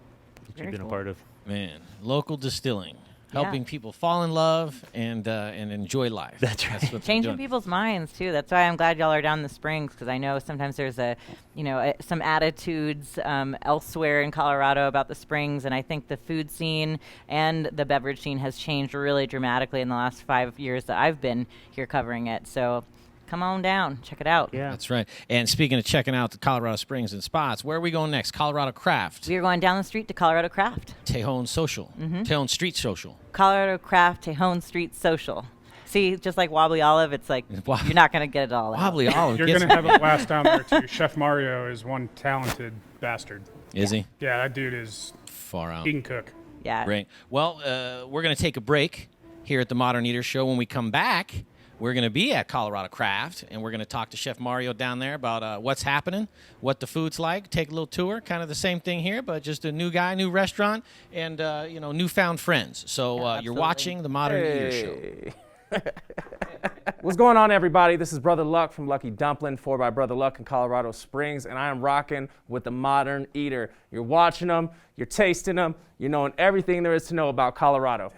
that you've been a part of. Man, local distilling. Helping people fall in love and enjoy life. That's right. What they're Changing doing. people's minds too. That's why I'm glad y'all are down in the Springs, because I know sometimes there's some attitudes elsewhere in Colorado about the Springs, and I think the food scene and the beverage scene has changed really dramatically in the last 5 years that I've been here covering it. So come on down, check it out. Yeah. That's right. And speaking of checking out the Colorado Springs and spots, where are we going next? Colorado Craft. We are going down the street to Colorado Craft. Tejon Social. Tejon Street Social. Colorado Craft, Tejon Street Social. See, just like Wobbly Olive, it's like you're not going to get it all out. Wobbly Olive. You're going to have a blast down there, too. Chef Mario is one talented bastard. Is he? Yeah, that dude is, Far out. he can cook. Yeah. Great. Well, we're going to take a break here at the Modern Eater Show. When we come back, we're going to be at Colorado Craft, and we're going to talk to Chef Mario down there about what's happening, what the food's like, take a little tour, kind of the same thing here, but just a new guy, new restaurant, and, newfound friends. So you're watching the Modern Eater Show. What's going on, everybody? This is Brother Luck from Lucky Dumpling, 4 by Brother Luck in Colorado Springs, and I am rocking with the Modern Eater. You're watching them, you're tasting them, you're knowing everything there is to know about Colorado.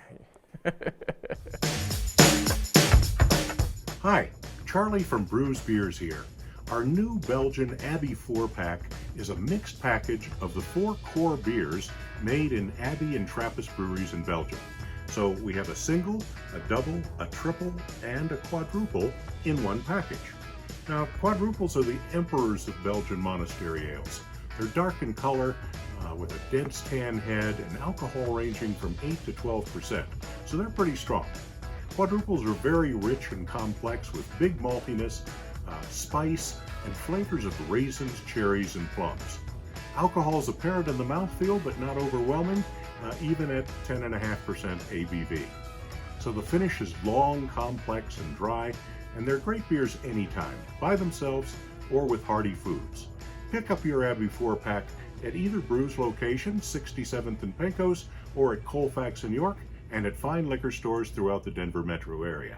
Hi, Charlie from Brews Beers here. Our new Belgian Abbey 4-pack is a mixed package of the 4 core beers made in Abbey and Trappist breweries in Belgium. So we have a single, a double, a triple, and a quadruple in one package. Now, quadruples are the emperors of Belgian monastery ales. They're dark in color, with a dense tan head and alcohol ranging from 8 to 12%, so they're pretty strong. Quadruples are very rich and complex with big maltiness, spice, and flavors of raisins, cherries, and plums. Alcohol is apparent in the mouthfeel, but not overwhelming, even at 10.5% ABV. So the finish is long, complex, and dry, and they're great beers anytime, by themselves or with hearty foods. Pick up your Abbey 4-pack at either Brews location, 67th and Pecos, or at Colfax in York, and at fine liquor stores throughout the Denver metro area.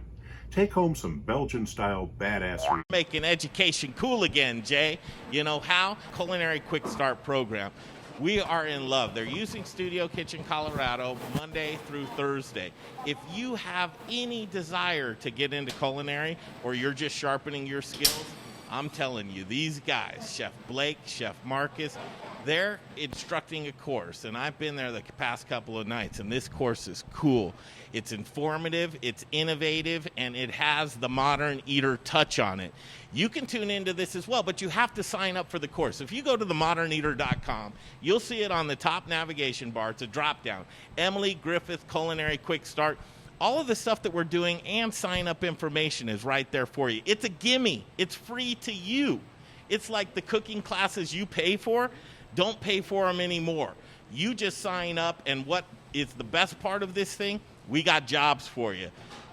Take home some Belgian-style badassery. Making education cool again, Jay. You know how? Culinary Quick Start program. We are in love. They're using Studio Kitchen Colorado Monday through Thursday. If you have any desire to get into culinary, or you're just sharpening your skills, I'm telling you, these guys, Chef Blake, Chef Marcus, they're instructing a course, and I've been there the past couple of nights, and this course is cool. It's informative, it's innovative, and it has the Modern Eater touch on it. You can tune into this as well, but you have to sign up for the course. If you go to themoderneater.com, you'll see it on the top navigation bar. It's a drop-down. Emily Griffith Culinary Quick Start. All of the stuff that we're doing and sign-up information is right there for you. It's a gimme. It's free to you. It's like the cooking classes you pay for. Don't pay for them anymore. You just sign up, and what is the best part of this thing? We got jobs for you.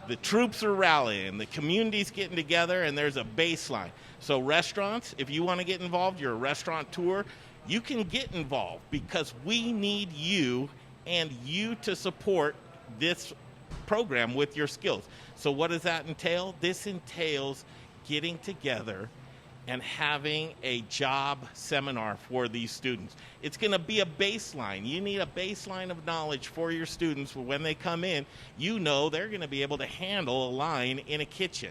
The troops are rallying, the community's getting together, and there's a baseline. So restaurants, if you want to get involved, you're a restaurateur, you can get involved because we need you and you to support this program with your skills. So what does that entail? This entails getting together and having a job seminar for these students. It's going to be a baseline. You need a baseline of knowledge for your students for when they come in. You know they're going to be able to handle a line in a kitchen.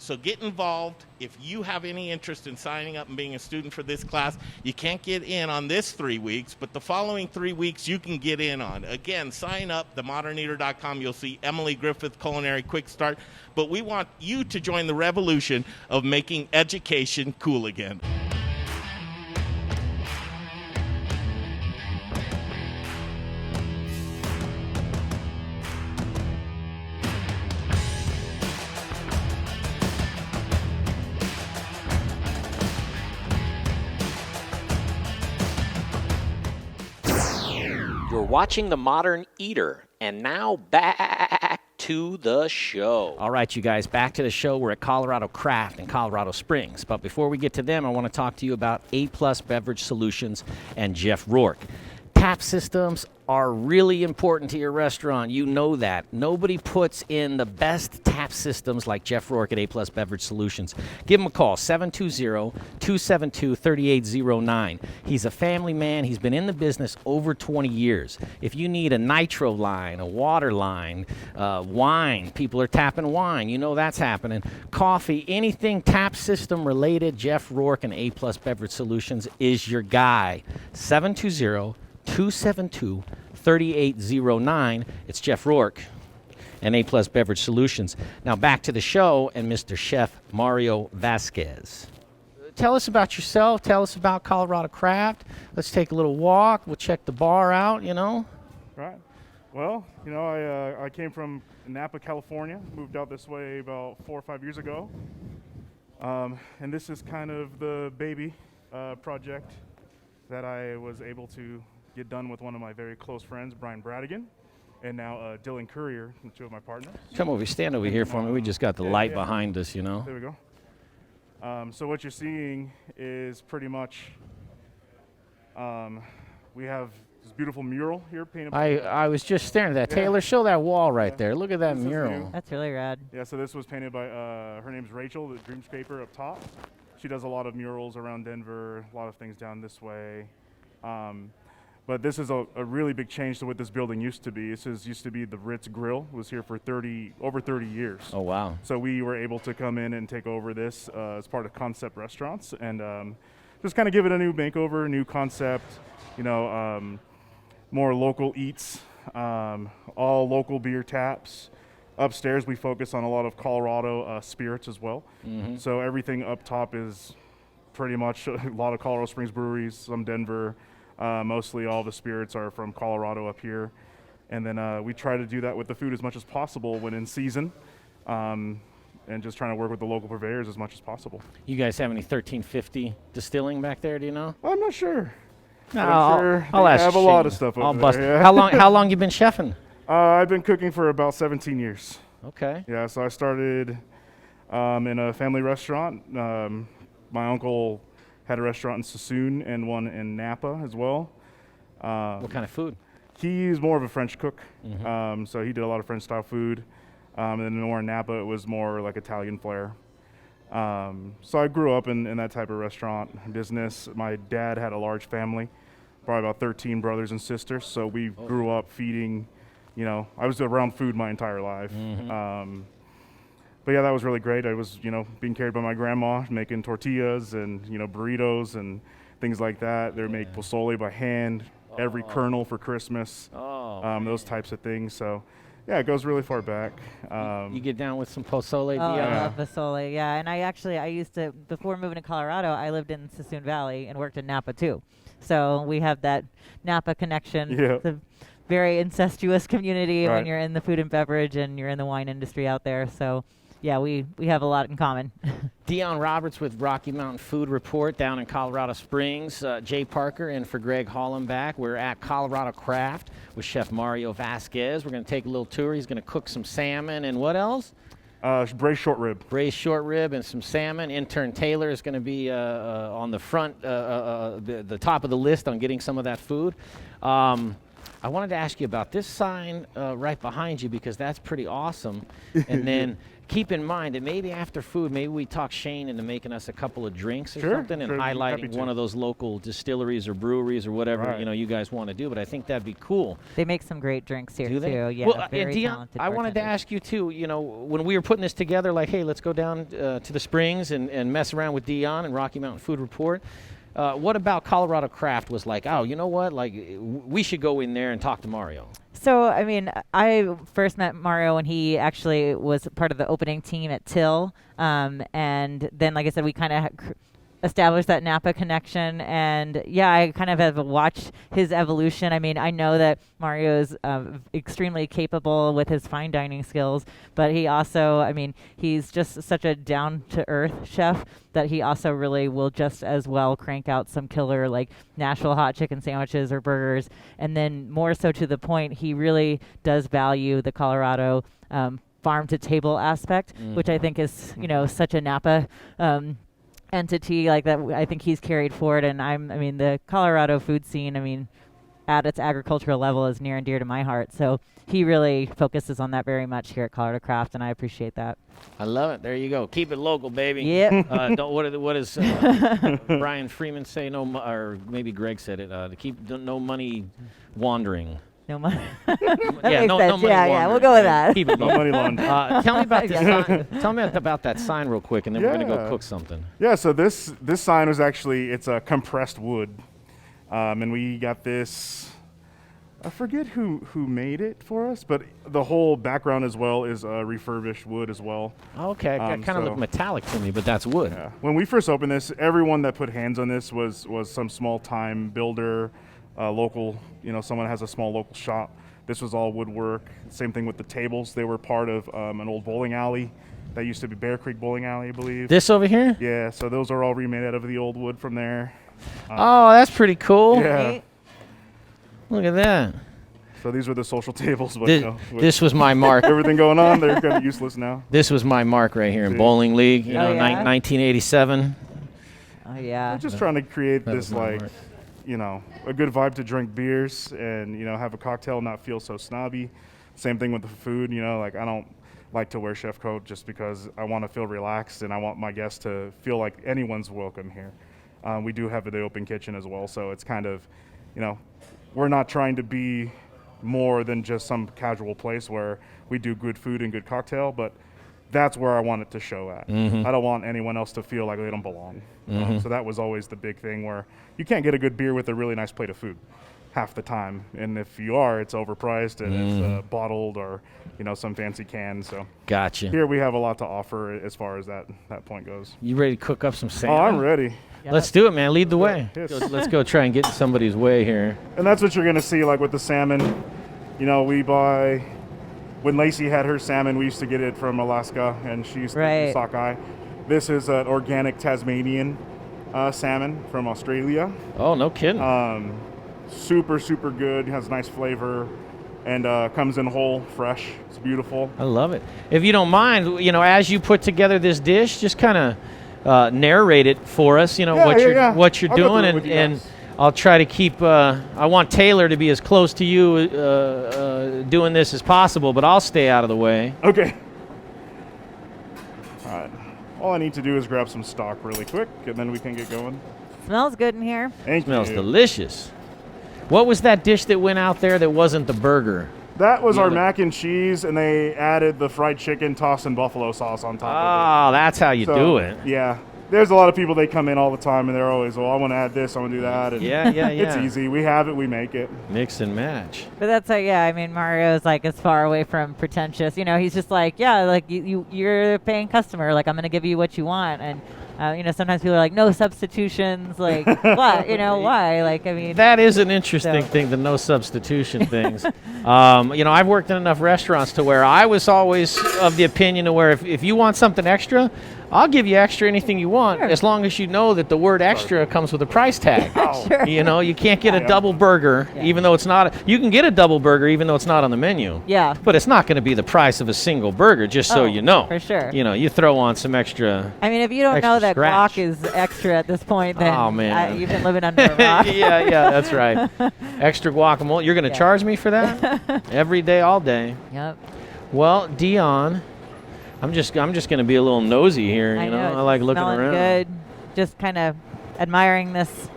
So get involved. If you have any interest in signing up and being a student for this class, you can't get in on this 3 weeks, but the following 3 weeks you can get in on. Again, sign up, themoderneater.com. You'll see Emily Griffith Culinary Quick Start. But we want you to join the revolution of making education cool again. You're watching The Modern Eater, and now back to the show. All right, you guys, back to the show. We're at Colorado Craft in Colorado Springs. But before we get to them, I want to talk to you about A-Plus Beverage Solutions and Jeff Rourke. Tap systems are really important to your restaurant. You know that. Nobody puts in the best tap systems like Jeff Rourke at A-Plus Beverage Solutions. Give him a call, 720-272-3809. He's a family man. He's been in the business over 20 years. If you need a nitro line, a water line, wine, people are tapping wine. You know that's happening. Coffee, anything tap system related, Jeff Rourke and A-Plus Beverage Solutions is your guy. 720-272-3809. It's Jeff Rourke and A-Plus Beverage Solutions. Now back to the show and Mr. Chef Mario Vasquez. Tell us about yourself. Tell us about Colorado Craft. Let's take a little walk. We'll check the bar out, you know. Right. Well, you know, I came from Napa, California. Moved out this way about 4 or 5 years ago. And this is kind of the baby project that I was able to get done with one of my very close friends, Brian Bradigan, and now Dylan Courier, two of my partners. Come over, stand over here for me. We just got the light behind us, you know. There we go. So what you're seeing is pretty much, we have this beautiful mural here painted. I was just staring at that. Yeah. Taylor, show that wall right there. Look at that This is mural. new. That's really rad. Yeah, so this was painted by, her name's Rachel, the Dreamscaper up top. She does a lot of murals around Denver, a lot of things down this way. But this is a really big change to what this building used to be. This used to be the Ritz Grill. It was here for over 30 years. Oh, wow. So we were able to come in and take over this as part of Concept Restaurants and just kind of give it a new makeover, new concept, you know, more local eats, all local beer taps. Upstairs, we focus on a lot of Colorado spirits as well. Mm-hmm. So everything up top is pretty much a lot of Colorado Springs breweries, some Denver. Mostly all the spirits are from Colorado up here. And then we try to do that with the food as much as possible when in season. And just trying to work with the local purveyors as much as possible. You guys have any 1350 distilling back there, do you know? I'm not sure. No, I'm sure I'll they ask have a Shane. lot of stuff I'll over bust. there. Yeah. How long you been chefing? I've been cooking for about 17 years. Okay. Yeah, so I started in a family restaurant. My uncle had a restaurant in Sassoon and one in Napa as well. What kind of food? He's more of a French cook, Mm-hmm. so he did a lot of French style food. And then more in Napa, it was more like Italian flair. So I grew up in that type of restaurant business. My dad had a large family, probably about 13 brothers and sisters. So we grew up feeding, you know, I was around food my entire life. Mm-hmm. But yeah, that was really great. I was, you know, being carried by my grandma, making tortillas and, you know, burritos and things like that. They would make pozole by hand, every kernel for Christmas, those types of things. So yeah, it goes really far back. You get down with some pozole, Oh, I Dionne? love pozole. Yeah, and I used to, before moving to Colorado, I lived in Sassoon Valley and worked in Napa too. So we have that Napa connection. Yeah. It's a very incestuous community when Right. you're in the food and beverage and you're in the wine industry out there. So yeah, we have a lot in common. Dionne Roberts with Rocky Mountain Food Report down in Colorado Springs. Jay Parker in for Greg Hollenbach. We're at Colorado Craft with Chef Mario Vasquez. We're going to take a little tour. He's going to cook some salmon and what else? Braised short rib. Braised short rib and some salmon. Intern Taylor is going to be on the front, the top of the list on getting some of that food. I wanted to ask you about this sign right behind you because that's pretty awesome. And then keep in mind that maybe after food, maybe we talk Shane into making us a couple of drinks or something and sure, happy highlighting to. one of those local distilleries or breweries or whatever Right. you guys want to do. But I think that'd be cool. They make some great drinks here Do they? too. Yeah, Well, very and Dionne, talented I wanted to bartenders. ask you too. When we were putting this together, like, hey, let's go down to the Springs and mess around with Dionne and Rocky Mountain Food Report. What about Colorado Craft was like? Oh, you know what? Like, we should go in there and talk to Mario. So, I mean, I first met Mario when he actually was part of the opening team at Till. And then, like I said, we kind of established that Napa connection. And, yeah, I kind of have watched his evolution. I mean, I know that Mario is extremely capable with his fine dining skills. But he also, I mean, he's just such a down-to-earth chef that he also really will just as well crank out some killer, like, Nashville hot chicken sandwiches or burgers. And then more so to the point, he really does value the Colorado farm-to-table aspect, which I think is, such a Napa entity like that. I think he's carried forward. And I mean, the Colorado food scene, at its agricultural level is near and dear to my heart. So he really focuses on that very much here at Colorado Craft, and I appreciate that. I love it. There you go. Keep it local, baby. Yep. What does Brian Freeman say? No, or maybe Greg said it. To keep no money wandering. No money. Yeah, no money yeah, we'll go with that. Keep it No local. money laundering. Tell me about the sign. Tell me about that sign real quick, and then we're gonna go Yeah. cook something. Yeah, so this sign was actually, it's a compressed wood. And we got this, I forget who made it for us, but the whole background as well is refurbished wood as well. Okay, that kind of so- looked metallic to me, but that's wood. Yeah. When we first opened this, everyone that put hands on this was some small time builder, local, someone has a small local shop. This was all woodwork. Same thing with the tables. They were part of an old bowling alley that used to be Bear Creek Bowling Alley, I believe. This over here? Yeah, so those are all remade out of the old wood from there. Oh, that's pretty cool. Yeah. Right? Look at that. So these were the social tables, but with This was my mark. everything going on, they're kind of useless now. This was my mark right here in See? Bowling League. Oh, yeah? 1987. Oh, yeah. We're just trying to create That this, was my like, mark. a good vibe to drink beers and, have a cocktail and not feel so snobby. Same thing with the food, like I don't like to wear chef coat just because I want to feel relaxed and I want my guests to feel like anyone's welcome here. We do have the open kitchen as well, so it's kind of, we're not trying to be more than just some casual place where we do good food and good cocktail, but that's where I want it to show at. I don't want anyone else to feel like they don't belong. So that was always the big thing where you can't get a good beer with a really nice plate of food half the time. And if you are, it's overpriced and it's bottled or, some fancy can. So Gotcha. here we have a lot to offer as far as that point goes. You ready to cook up some Oh, salmon? I'm ready. Let's do it, man. Lead the way. Yes. Let's go try and get in somebody's way here. And that's what you're going to see, like with the salmon. We buy, when Lacey had her salmon, we used to get it from Alaska, and she used to Right. sockeye. This is an organic Tasmanian salmon from Australia. Oh, no kidding. Super, super good, has nice flavor, and comes in whole, fresh. It's beautiful. I love it. If you don't mind, as you put together this dish, just kind of narrate it for us. What you're I'll go doing, through it with you and guys. I'll try to keep. I want Taylor to be as close to you doing this as possible, but I'll stay out of the way. Okay. All right. All I need to do is grab some stock really quick, and then we can get going. Smells good in here. Thank Smells you. delicious. What was that dish that went out there that wasn't the burger? That was Yeah, our the- mac and cheese, and they added the fried chicken tossed in buffalo sauce on top of Oh, that's how you it. So, do it. Yeah. There's a lot of people, they come in all the time, and they're always, I want to add this, I want to do that. And Yeah. It's easy. We have it, we make it. Mix and match. But that's Mario's like as far away from pretentious. He's just like, yeah, like you're a paying customer. Like I'm gonna give you what you want, and sometimes people are like, no substitutions. Like what? Why? Like That is an interesting So- thing, the no substitution things. I've worked in enough restaurants to where I was always of the opinion to where if you want something extra, I'll give you extra anything you want, Sure. as long as you know that the word extra comes with a price tag. Sure. You know, you can't get a double burger, Yeah. even though it's not. You can get a double burger, even though it's not on the menu. Yeah. But it's not going to be the price of a single burger, just so Oh, you know. for sure. You know, you throw on some extra. I mean, if you don't Extra know that scratch. guac is extra at this point, then Oh, man. you've been living under a rock. yeah, that's right. Extra guacamole. You're going to Yeah. charge me for that? Every day, all day. Yep. Well, Dionne, I'm just going to be a little nosy here. You I know, it's I like looking smelling around. good. Just kind of admiring this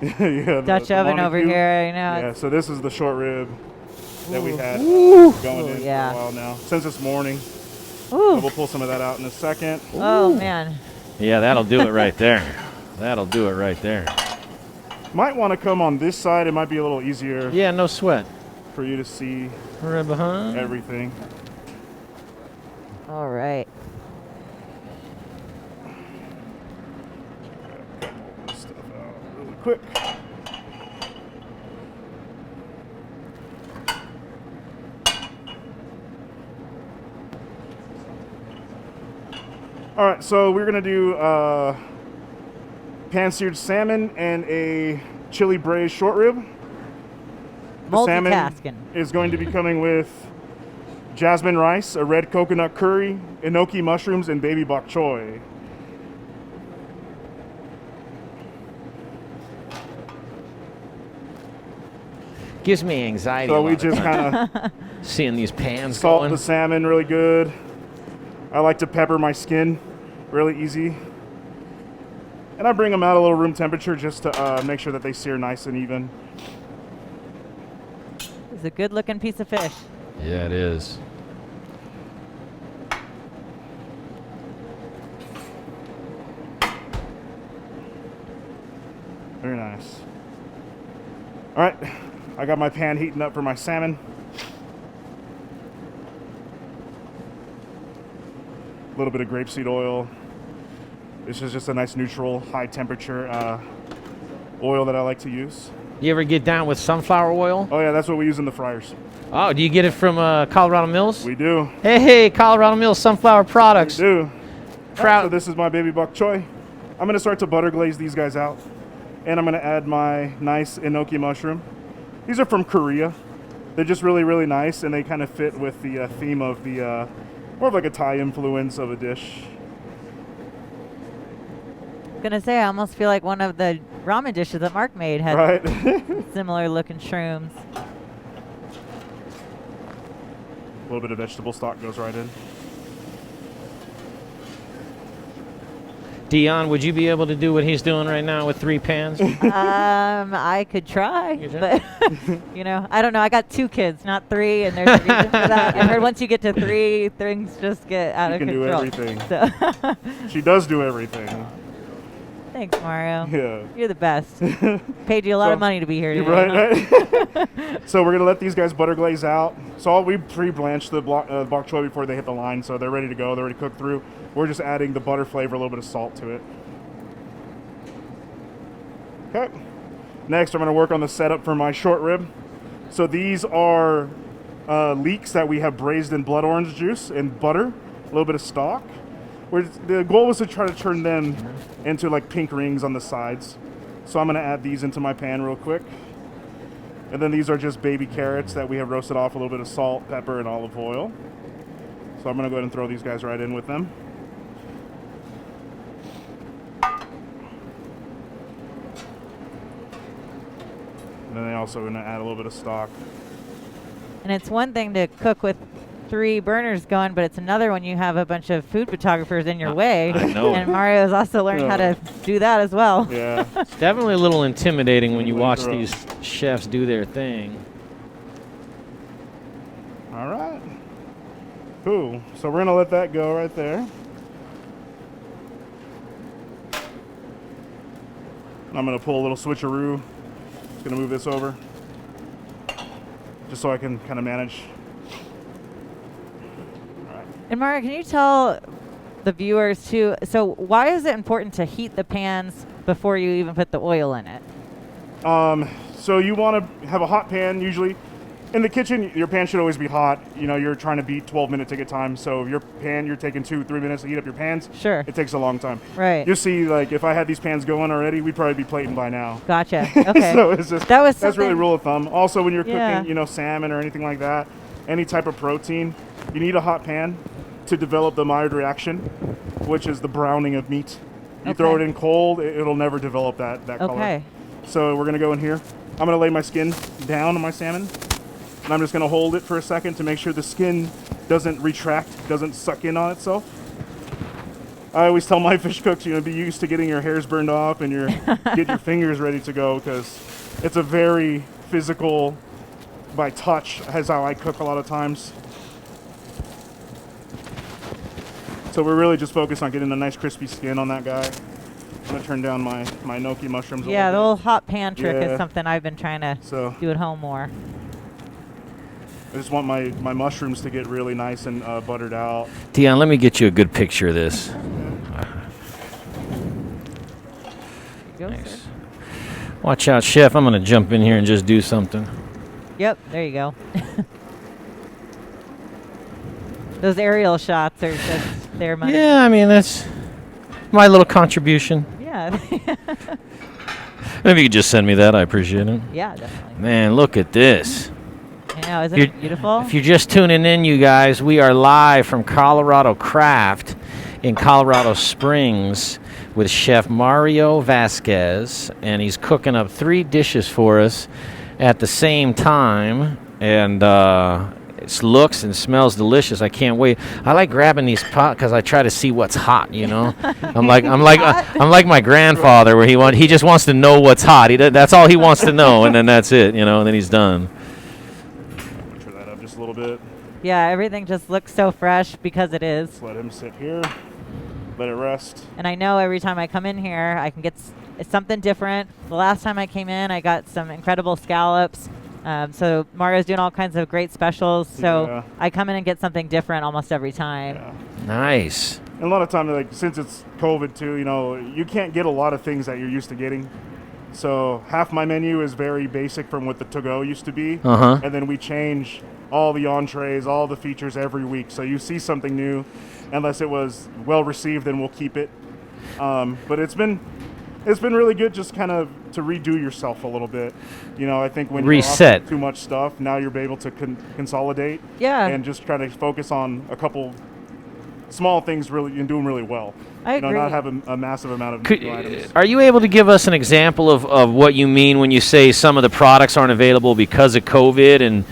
Yeah, Dutch the oven over Montague. here. I know. Yeah, it's- so this is the short rib that we had Ooh, going in yeah. for a while now, since this morning. Ooh. So we'll pull some of that out in a second. Oh man. Yeah, that'll do it right there. That'll do it right there. Might want to come on this side. It might be a little easier Yeah, no sweat. for you to see Right behind. everything. All right. Pull this stuff out really quick. All right, so we're gonna do pan-seared salmon and a chili braised short rib. The salmon Multitasking. is going to be coming with jasmine rice, a red coconut curry, enoki mushrooms, and baby bok choy. Gives me anxiety. So a we lot of just times, kind of seeing these pans salt going. the salmon really good. I like to pepper my skin really easy. And I bring them out a little room temperature just to make sure that they sear nice and even. It's a good looking piece of fish. Yeah, it is. Very nice. All right, I got my pan heating up for my salmon. A little bit of grapeseed oil. This is just a nice neutral, high temperature oil that I like to use. You ever get down with sunflower oil? Oh yeah, that's what we use in the fryers. Oh, do you get it from Colorado Mills? We do. Hey, Colorado Mills Sunflower Products. We do. Proud. So this is my baby bok choy. I'm gonna start to butter glaze these guys out. And I'm gonna add my nice enoki mushroom. These are from Korea. They're just really, really nice, and they kind of fit with the theme of the, more of like a Thai influence of a dish. Gonna say I almost feel like one of the ramen dishes that Mark made had Right? similar looking shrooms. A little bit of vegetable stock goes right in. Dionne, would you be able to do what he's doing right now with 3 pans? I could try, You could but you know, I don't know. I got 2 kids, not 3, and there's a reason for that. I heard once you get to 3, things just get out You of can do control. everything. So, She does do everything. thanks, Mario. Yeah. You're the best. Paid you a lot So- of money to be here You're today. right. So we're gonna let these guys butter glaze out. So we pre-blanched the bok choy before they hit the line, so they're ready to go. They're already cooked through. We're just adding the butter flavor, a little bit of salt to it. Okay. Next, I'm gonna work on the setup for my short rib. So these are leeks that we have braised in blood orange juice and butter, a little bit of stock. The goal was to try to turn them into like pink rings on the sides. So I'm gonna add these into my pan real quick. And then these are just baby carrots that we have roasted off, a little bit of salt, pepper, and olive oil. So I'm gonna go ahead and throw these guys right in with them. And then I also gonna add a little bit of stock. And it's one thing to cook with 3 burners going, but it's another when you have a bunch of food photographers in your way. I know. And Mario's also learned how to do that as well. Yeah. It's definitely a little intimidating when you Really watch throw. these chefs do their thing. All right. Cool. So we're gonna let that go right there. I'm gonna pull a little switcheroo. Just gonna move this over, just so I can kind of manage. And Mario, can you tell the viewers too, so why is it important to heat the pans before you even put the oil in it? So you want to have a hot pan usually, In the kitchen, your pan should always be hot. You know, you're trying to beat 12-minute ticket time. So if your pan, you're taking 2-3 minutes to heat up your pans. Sure. It takes a long time. Right. You see, like, if I had these pans going already, we'd probably be plating by now. Gotcha. Okay. So it's just, that's really rule of thumb. Also, when you're Yeah. cooking, you know, salmon or anything like that, any type of protein, you need a hot pan to develop the Maillard reaction, which is the browning of meat. You throw it in cold, it'll never develop that color. Okay. So we're gonna go in here. I'm gonna lay my skin down on my salmon, and I'm just gonna hold it for a second to make sure the skin doesn't retract, doesn't suck in on itself. I always tell my fish cooks, you know, be used to getting your hairs burned off and get your fingers ready to go, because it's a very physical, by touch, is how I cook a lot of times. So we're really just focused on getting a nice crispy skin on that guy. I'm gonna turn down my gnocchi mushrooms a Yeah, the little little hot pan trick Yeah. is something I've been trying to do at home more. bit. I just want my mushrooms to get really nice and buttered out. Dionne, let me get you a good picture of this. Nice. Watch out, chef. I'm gonna jump in here and just do something. Yep, there you go. Those aerial shots are just their money. Yeah, I mean, that's my little contribution. Yeah. If you could just send me that, I appreciate it. Yeah, definitely. Man, look at this. I know, isn't it beautiful? If you're just tuning in, you guys, we are live from Colorado Craft in Colorado Springs with Chef Mario Vasquez, and he's cooking up 3 dishes for us at the same time, and it looks and smells delicious. I can't wait. I like grabbing these pots because I try to see what's hot. You know, I'm like my grandfather, where he just wants to know what's hot. That's all he wants to know, and then that's it. You know, and then he's done. Turn that up just a little bit. Yeah, everything just looks so fresh because it is. Just let him sit here. Let it rest. And I know every time I come in here, I can get it's something different. The last time I came in, I got some incredible scallops. So Mario's doing all kinds of great specials. So Yeah. I come in and get something different almost every time. Yeah. Nice. And a lot of times, like, since it's COVID too, you know, you can't get a lot of things that you're used to getting. So half my menu is very basic from what the to-go used to be. Uh-huh. And then we change all the entrees, all the features every week. So you see something new, unless it was well received, then we'll keep it. But it's been really good just kind of to redo yourself a little bit. You know, I think when Reset. you offer too much stuff, now you're able to consolidate. Yeah. And just try to focus on a couple small things really and do them really well. I You know, agree. not have a massive amount of new items. Are you able to give us an example of what you mean when you say some of the products aren't available because of COVID,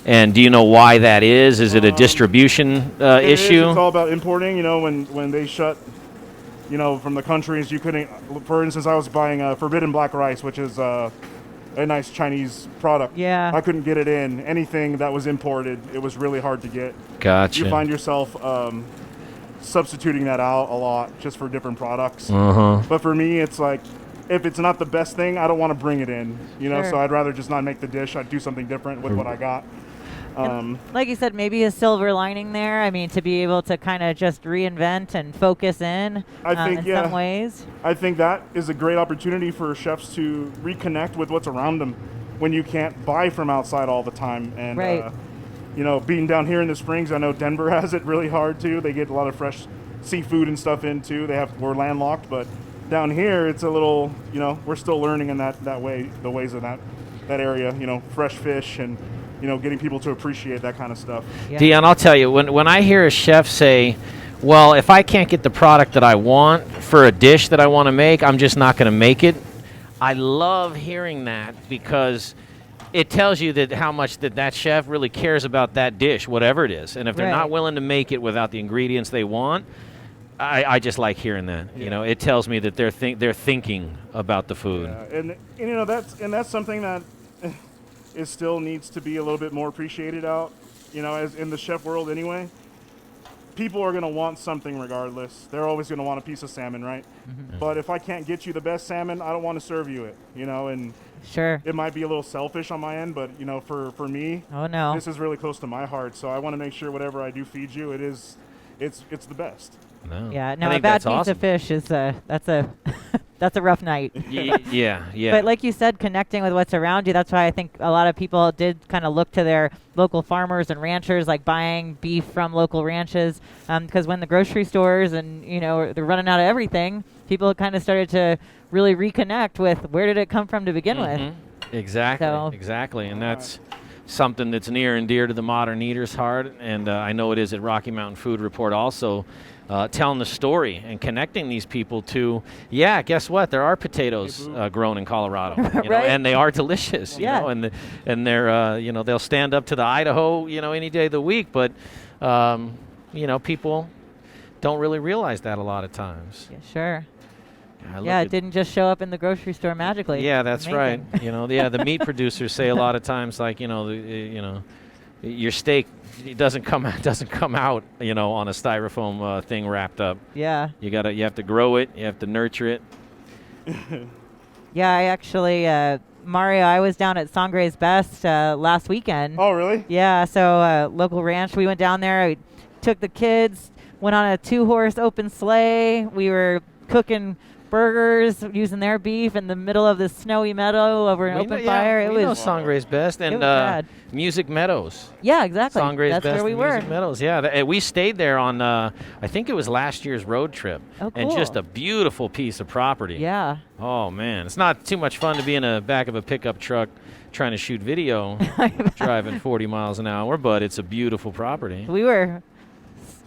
and do you know why that is? Is it a distribution It is. issue? It's all about importing. You know, when they shut, you know, from the countries, you couldn't. For instance, I was buying forbidden black rice, which is a nice Chinese product. Yeah. I couldn't get it in. Anything that was imported, it was really hard to get. Gotcha. You find yourself substituting that out a lot just for different products. Uh-huh. But for me, it's like, if it's not the best thing, I don't want to bring it in. You know, Sure. so I'd rather just not make the dish. I'd do something different with what I got. Like you said, maybe a silver lining there. I mean, to be able to kind of just reinvent and focus in in some ways. I think that is a great opportunity for chefs to reconnect with what's around them when you can't buy from outside all the time. And, Right. you know, being down here in the Springs, I know Denver has it really hard too. They get a lot of fresh seafood and stuff in too. We're landlocked, but down here it's a little, you know, we're still learning in that way, the ways of that area, you know, fresh fish and, you know, getting people to appreciate that kind of stuff. Yeah. Dionne, I'll tell you, when I hear a chef say, well, if I can't get the product that I want for a dish that I want to make, I'm just not going to make it. I love hearing that because it tells you that how much that chef really cares about that dish, whatever it is. And if they're Right. not willing to make it without the ingredients they want, I just like hearing that. Yeah. You know, it tells me that they're thinking about the food. And you know, that's something that it still needs to be a little bit more appreciated out, you know, as in the chef world anyway. People are going to want something regardless. They're always going to want a piece of salmon, right? Mm-hmm. But if I can't get you the best salmon, I don't want to serve you it, you know, and Sure. it might be a little selfish on my end, but, you know, for me, Oh no. this is really close to my heart. So I want to make sure whatever I do feed you, it's the best. No. Yeah. I No, a think bad that's piece awesome. of fish is that's a that's a rough night. Yeah. But like you said, connecting with what's around you, that's why I think a lot of people did kind of look to their local farmers and ranchers, like buying beef from local ranches. Because when the grocery stores and, they're running out of everything, people kind of started to really reconnect with where did it come from to begin with. Exactly. And that's something that's near and dear to the modern eater's heart. And I know it is at Rocky Mountain Food Report also. Telling the story and connecting these people to, guess what? There are potatoes grown in Colorado, Right? and they are delicious, and they're, they'll stand up to the Idaho, any day of the week, but, people don't really realize that a lot of times. Yeah, sure. It it didn't just show up in the grocery store magically. Yeah, that's Amazing. right. The meat producers say a lot of times, like, your steak doesn't come out on a styrofoam thing wrapped up. Yeah. You have to grow it, you have to nurture it. Yeah, I actually Mario, I was down at Sangre's Best last weekend. Oh, really? Yeah, so local ranch, we went down there, I took the kids, went on a 2-horse open sleigh. We were cooking burgers using their beef in the middle of this snowy meadow over an open fire. It was Sangre's Best and rad. Music Meadows. Yeah, exactly. Sangre's That's Best where we and were. Music Meadows. Yeah, we stayed there on I think it was last year's road trip. Oh, And cool. just a beautiful piece of property. Yeah. Oh man, it's not too much fun to be in the back of a pickup truck trying to shoot video driving 40 miles an hour, but it's a beautiful property. We were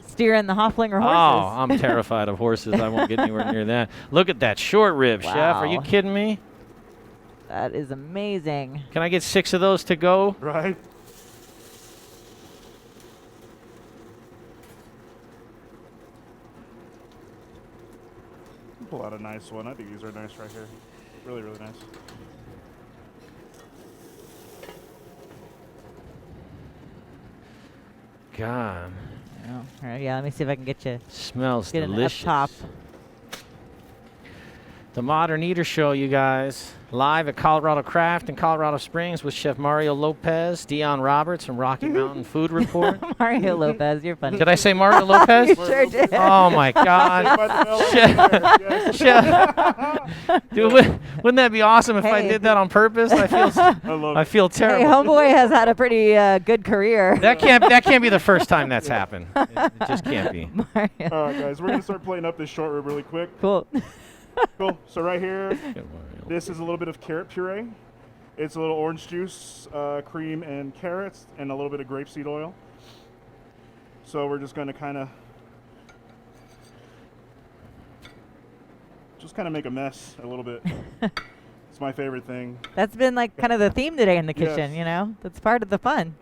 steering the Hoflinger horses. Oh, I'm terrified of horses. I won't get anywhere near that. Look at that short rib, Chef. Are you Wow. kidding me? That is amazing. Can I get 6 of those to go? Right. Pull out a nice one. I think these are nice right here. Really, really nice. God, Oh, all right, yeah, let me see if I can get you smells get delicious. an up top. The Modern Eater Show, you guys. Live at Colorado Craft in Colorado Springs with Chef Mario Lopez, Dionne Roberts from Rocky Mountain Food Report. Mario Lopez, you're funny. Did I say Mario Lopez? You sure did. Oh my God. Chef. Dude, wouldn't that be awesome if I Hey. did that on purpose? I feel Hey, terrible. homeboy has had a pretty good career. That can't be the first time that's happened. It just can't be. Mario. All right, guys, we're going to start plating up this short rib really quick. Cool. Cool. So right here, this is a little bit of carrot puree. It's a little orange juice, cream, and carrots, and a little bit of grapeseed oil. So we're just going to kind of make a mess a little bit. It's my favorite thing. That's been like kind of the theme today in the Yes. kitchen, That's part of the fun.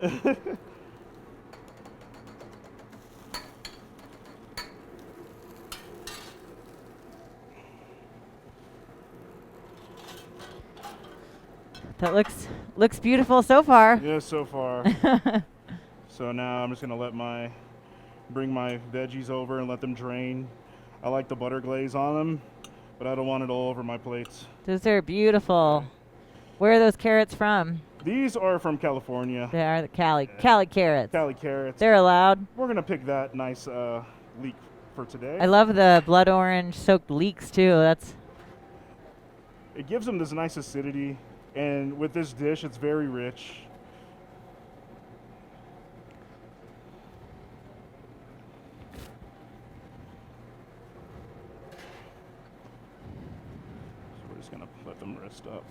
That looks beautiful so far. Yeah, so far. So now I'm just going to bring my veggies over and let them drain. I like the butter glaze on them, but I don't want it all over my plates. Those are beautiful. Where are those carrots from? These are from California. They are the Cali carrots. Cali carrots. They're allowed. We're going to pick that nice leek for today. I love the blood orange soaked leeks too. It gives them this nice acidity, and with this dish, it's very rich. So we're just going to let them rest up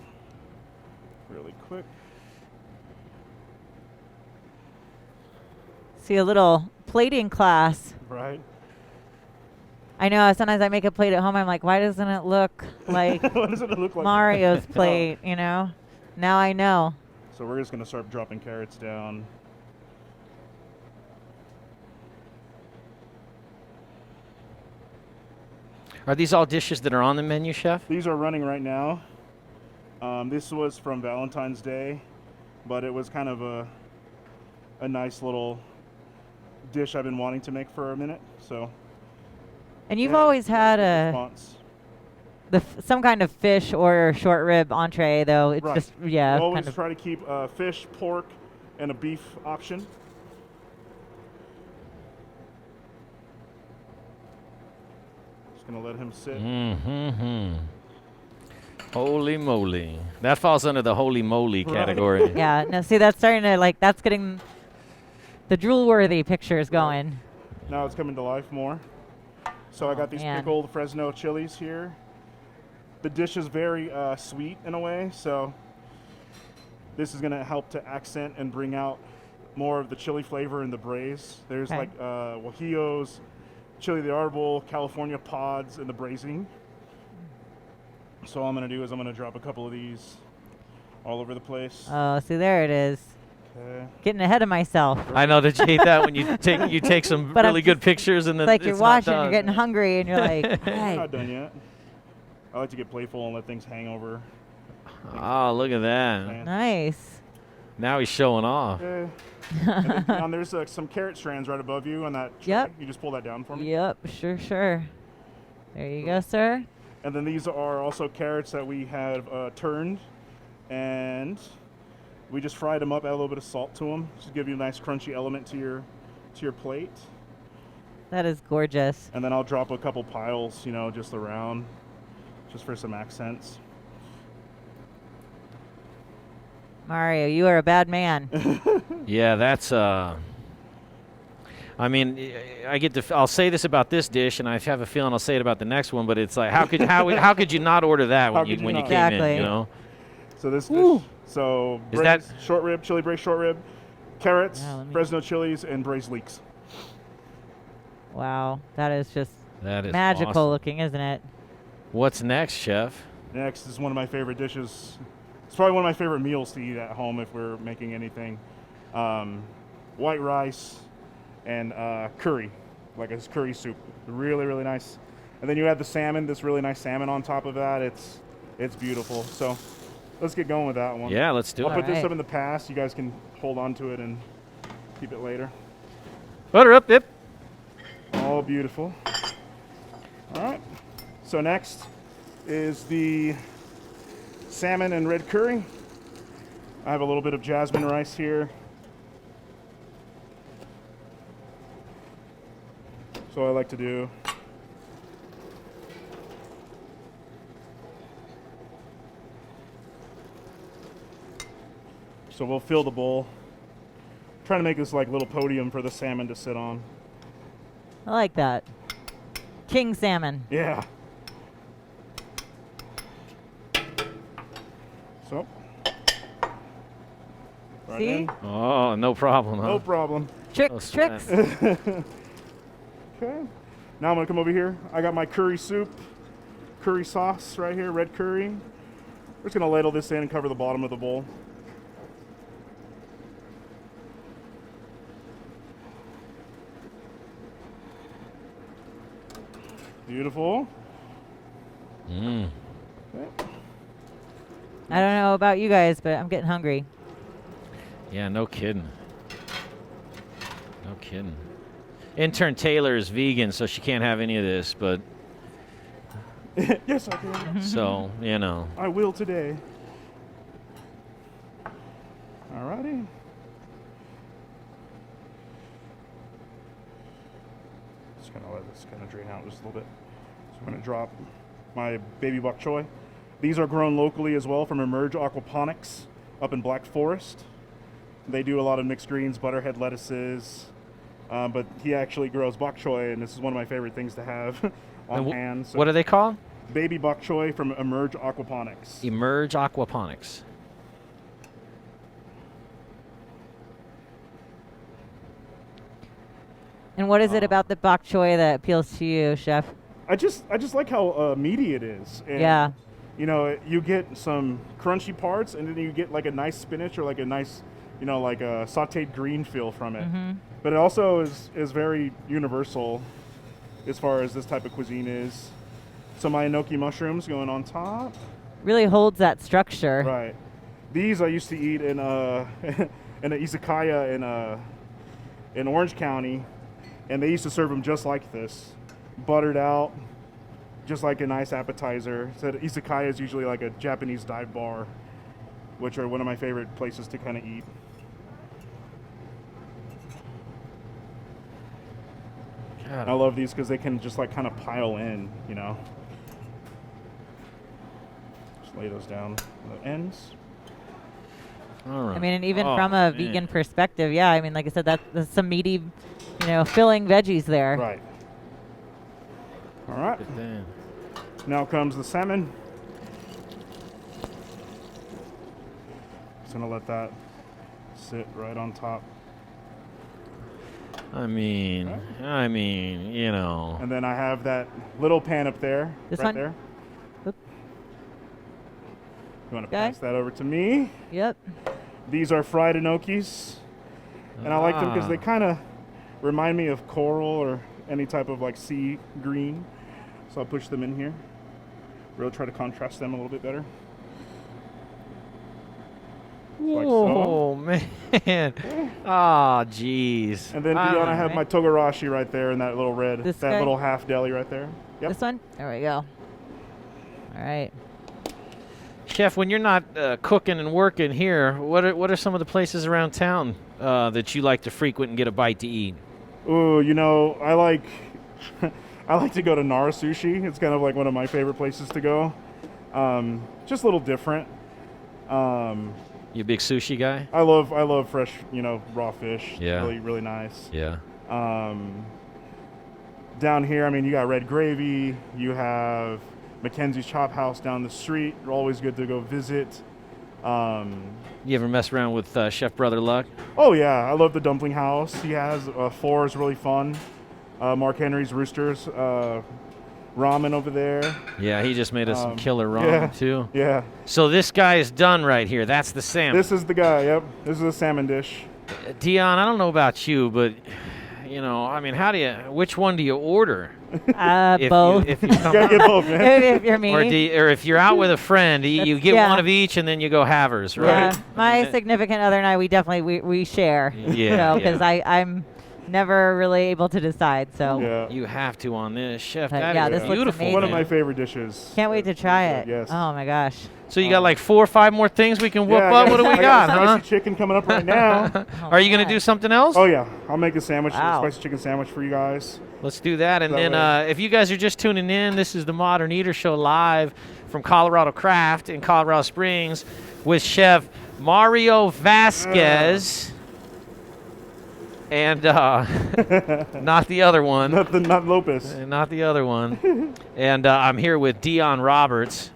really quick. See a little plating class. Right? I know sometimes I make a plate at home. I'm like, why doesn't it look like What does it look like? Mario's plate? Now I know. So we're just going to start dropping carrots down. Are these all dishes that are on the menu, Chef? These are running right now. This was from Valentine's Day, but it was kind of a nice little dish I've been wanting to make for a minute. So. And you've yeah, always had response. some kind of fish or short rib entree, though. It's Right. just We always kind of try to keep fish, pork, and a beef option. Just gonna let him sit. Mm-hmm. Holy moly. That falls under the holy moly category. Yeah, no, see, that's starting to, like, that's getting the drool-worthy pictures going. Now it's coming to life more. So I got these man. pickled Fresno chilies here. The dish is very sweet in a way, so this is going to help to accent and bring out more of the chili flavor in the braise. There's Okay. like guajillos, chili de arbol, California pods in the braising. So all I'm going to do is I'm going to drop a couple of these all over the place. Oh, see, there it is. Okay. Getting ahead of myself. I know that you hate that when you take some But I'm really good pictures and then It's like you're it's not watching, done. you're getting hungry, and you're like, We're hey. not done yet. I like to get playful and let things hang over. Oh, look at that. Man. Nice. Now he's showing off. Okay. And then, Dionne, there's some carrot strands right above you on that tray. Yep. You just pull that down for me. Yep, sure. There you go, sir. And then these are also carrots that we have turned, and we just fried them up, add a little bit of salt to them, just give you a nice crunchy element to your plate. That is gorgeous. And then I'll drop a couple piles, just around, just for some accents. Mario, you are a bad man. Yeah, that's I mean, I'll say this about this dish, and I have a feeling I'll say it about the next one. But it's like, how could you not order that when you came Exactly. in? You know. So this dish, Is braised that- short rib, chili braised short rib, carrots, Yeah, let me- Fresno chilies, and braised leeks. Wow, that is just That is magical awesome. looking, isn't it? What's next, chef? Next is one of my favorite dishes. It's probably one of my favorite meals to eat at home if we're making anything. White rice and curry, like a curry soup. Really, really nice. And then you add the salmon, this really nice salmon on top of that. It's beautiful. So let's get going with that one. Yeah, let's do I'll it. put this Alright. up in the past. You guys can hold on to it and keep it later. Butter up, dip. All beautiful. All right. So next is the salmon and red curry. I have a little bit of jasmine rice here. So I like to do so we'll fill the bowl. Trying to make this like little podium for the salmon to sit on. I like that. King salmon. Yeah. So. Right See? in. Oh, no problem, huh? No problem. Tricks. Okay. Now I'm gonna come over here. I got my curry soup, curry sauce right here, red curry. We're just gonna ladle this in and cover the bottom of the bowl. Beautiful. Mm. Okay. I don't know about you guys, but I'm getting hungry. Yeah, no kidding. No kidding. Intern Taylor is vegan, so she can't have any of this, but Yes, I can. so, you know. I will today. Alrighty. Just gonna let this kind of drain out just a little bit. So I'm gonna drop my baby bok choy. These are grown locally as well from Emerge Aquaponics up in Black Forest. They do a lot of mixed greens, butterhead lettuces, but he actually grows bok choy, and this is one of my favorite things to have on And hand. So what are they called? baby bok choy from Emerge Aquaponics. Emerge Aquaponics. And what is it about the bok choy that appeals to you, chef? I just like how meaty it is. And, Yeah. You know, you get some crunchy parts, and then you get like a nice spinach or like a nice, like a sautéed green feel from it. But it also is very universal as far as this type of cuisine is. So my enoki mushrooms going on top. Really holds that structure. Right. These I used to eat in in an izakaya in Orange County, and they used to serve them just like this, buttered out, just like a nice appetizer. So izakaya is usually like a Japanese dive bar, which are one of my favorite places to kind of eat. God, I love these because they can just like kind of pile in, Just Just lay those down on the ends. All right. I mean, and even Oh, from a man. vegan perspective, yeah. I mean, like I said, that's some meaty, filling veggies there. Right. All right. Good thing. Now comes the salmon. Just gonna let that sit right on top. I mean, And then I have that little pan up there. This right one? there. Oop. You want to Okay. pass that over to me? Yep. These are fried enoki's. And I like them because they kind of remind me of coral or any type of like sea green. So I'll push them in here. Really try to contrast them a little bit better. Like so. Oh, man. Oh, jeez. And then Dionne, I have my togarashi right there in that little red, This that guy? little half deli right there. Yep. This one? There we go. All right. Chef, when you're not cooking and working here, what are some of the places around town that you like to frequent and get a bite to eat? Ooh, I like I like to go to Nara Sushi. It's kind of like one of my favorite places to go. Just a little different. You a big sushi guy? I love fresh, raw fish. Yeah. Really, really nice. Yeah. Down here, I mean, you got Red Gravy. You have Mackenzie's Chop House down the street. They're always good to go visit. You ever mess around with Chef Brother Luck? Oh yeah, I love the dumpling house. He has Four is really fun. Mark Henry's Roosters, ramen over there. Yeah, he just made us some killer ramen too. Yeah. So this guy is done right here. That's the salmon. This is the guy. Yep. This is a salmon dish. Dionne, I don't know about you, but which one do you order? Both. If you come Gotta get both, man. if you're me. or if you're out with a friend, you get yeah. one of each and then you go halvers, right? Yeah, my significant other and I, we definitely we share. Yeah, because I'm never really able to decide. So Yeah. You have to on this, Chef. But That yeah, is this looks beautiful. amazing. One of my man. favorite dishes. can't wait to try it. Yes. Oh my gosh. So you got like 4 or 5 more things we can whoop Yeah, up. What do we I got, spicy huh? chicken coming up right now. Are you gonna man. do something else? Oh yeah, I'll make a sandwich, Wow. a spicy chicken sandwich for you guys. Let's do that. And That then way. if you guys are just tuning in, this is the Modern Eater Show live from Colorado Craft in Colorado Springs with Chef Mario Vasquez. And not the other one. Not Lopez. Not the other one. And I'm here with Dionne Roberts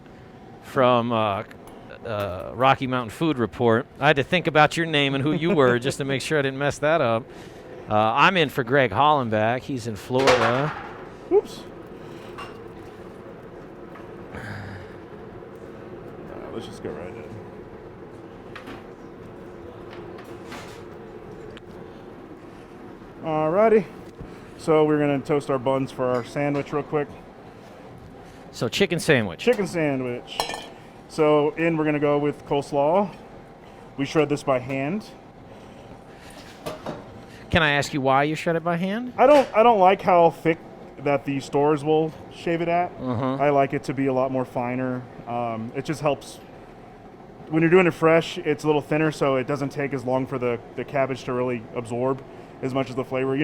from Rocky Mountain Food Report. I had to think about your name and who you were just to make sure I didn't mess that up. I'm in for Greg Hollenbach. He's in Florida. Oops. Let's just go right in. Alrighty. So we're gonna toast our buns for our sandwich real quick. So chicken sandwich. Chicken sandwich. So we're gonna go with coleslaw. We shred this by hand. Can I ask you why you shred it by hand? I don't like how thick that the stores will shave it at. Uh-huh. I like it to be a lot more finer. It just helps. When you're doing it fresh, it's a little thinner, so it doesn't take as long for the cabbage to really absorb as much as the flavor.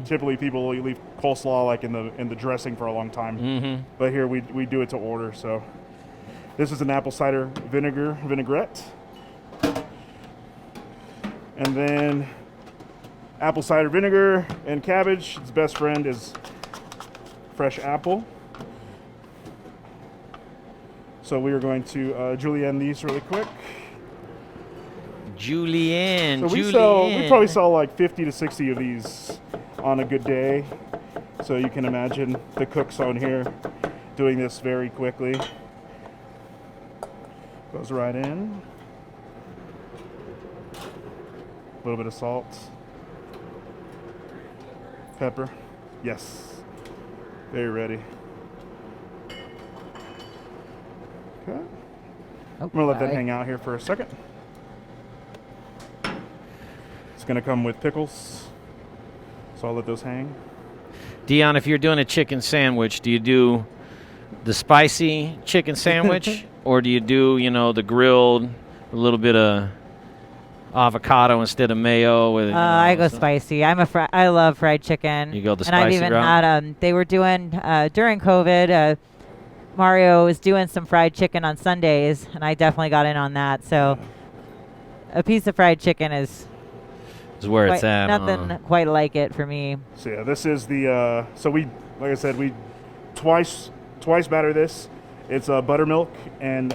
Typically people will leave coleslaw like in the dressing for a long time. Mm-hmm. But here we do it to order. So this is an apple cider vinaigrette. And then apple cider vinegar and cabbage. Its best friend is fresh apple. So we are going to julienne these really quick. Julienne. So we Julienne. probably sell like 50 to 60 of these on a good day. So you can imagine the cooks on here doing this very quickly. Goes right in. A little bit of salt. Pepper. Yes. Very ready. Okay. I'm gonna let that hang out here for a second. It's gonna come with pickles, so I'll let those hang. Dionne, if you're doing a chicken sandwich, do you do the spicy chicken sandwich or do you do, the grilled, a little bit of avocado instead of mayo? With I go spicy. I love fried chicken. You go the and I've spicy even route? had they were doing during COVID Mario was doing some fried chicken on Sundays, and I definitely got in on that. So a piece of fried chicken is where it's quite, at. nothing quite like it for me. So yeah, this is the so we, like I said, we twice batter this. It's buttermilk and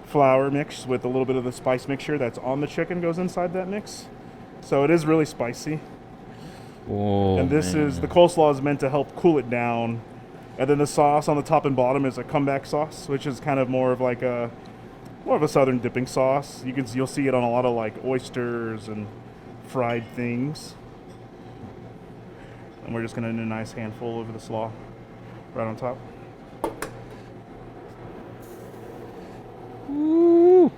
flour mixed with a little bit of the spice mixture that's on the chicken goes inside that mix. So it is really spicy. Oh, and this man. is the coleslaw is meant to help cool it down. And then the sauce on the top and bottom is a comeback sauce, which is kind of more of a southern dipping sauce. You'll see it on a lot of like oysters and fried things. And we're just gonna do a nice handful over the slaw, right on top. Ooh,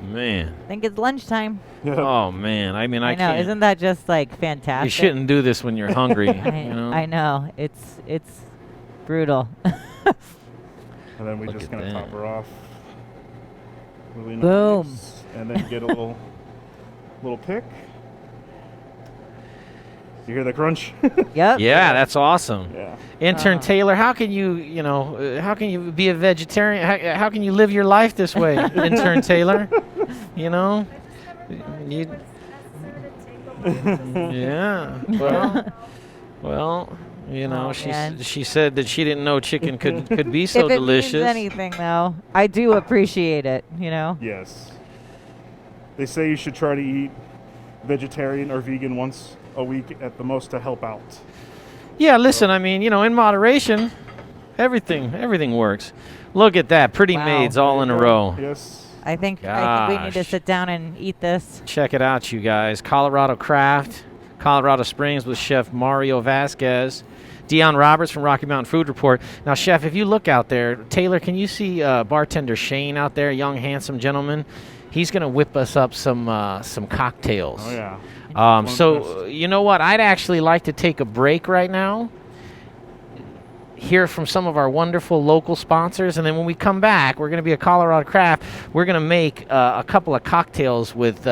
man. I think it's lunchtime. Oh man, I mean, I know. can't. Isn't that just like fantastic? You shouldn't do this when you're hungry. I know. It's brutal. And then we're Look just at gonna that. top her off. Really Boom. nice. And then get a little pick. You hear the crunch? Yep. Yeah, that's awesome. Yeah. Intern Taylor, how can how can you be a vegetarian? How can you live your life this way, Intern Taylor? You know? Yeah. Well, you know, man. she said that she didn't know chicken could be so if it delicious. means anything, though, I do appreciate it. Yes. They say you should try to eat vegetarian or vegan once a week at the most to help out. Yeah, listen, I mean, in moderation, everything works. Look at that, pretty Wow. maids all in a row. Yes. I think we need to Gosh. sit down and eat this. Check it out, you guys. Colorado Craft, Colorado Springs with Chef Mario Vasquez. Dionne Roberts from Rocky Mountain Food Report. Now, Chef, if you look out there, Taylor, can you see bartender Shane out there, young, handsome gentleman? He's going to whip us up some cocktails. Oh, yeah. So, you know what? I'd actually like to take a break right now, hear from some of our wonderful local sponsors, and then when we come back, we're going to be a Colorado Craft. We're going to make a couple of cocktails with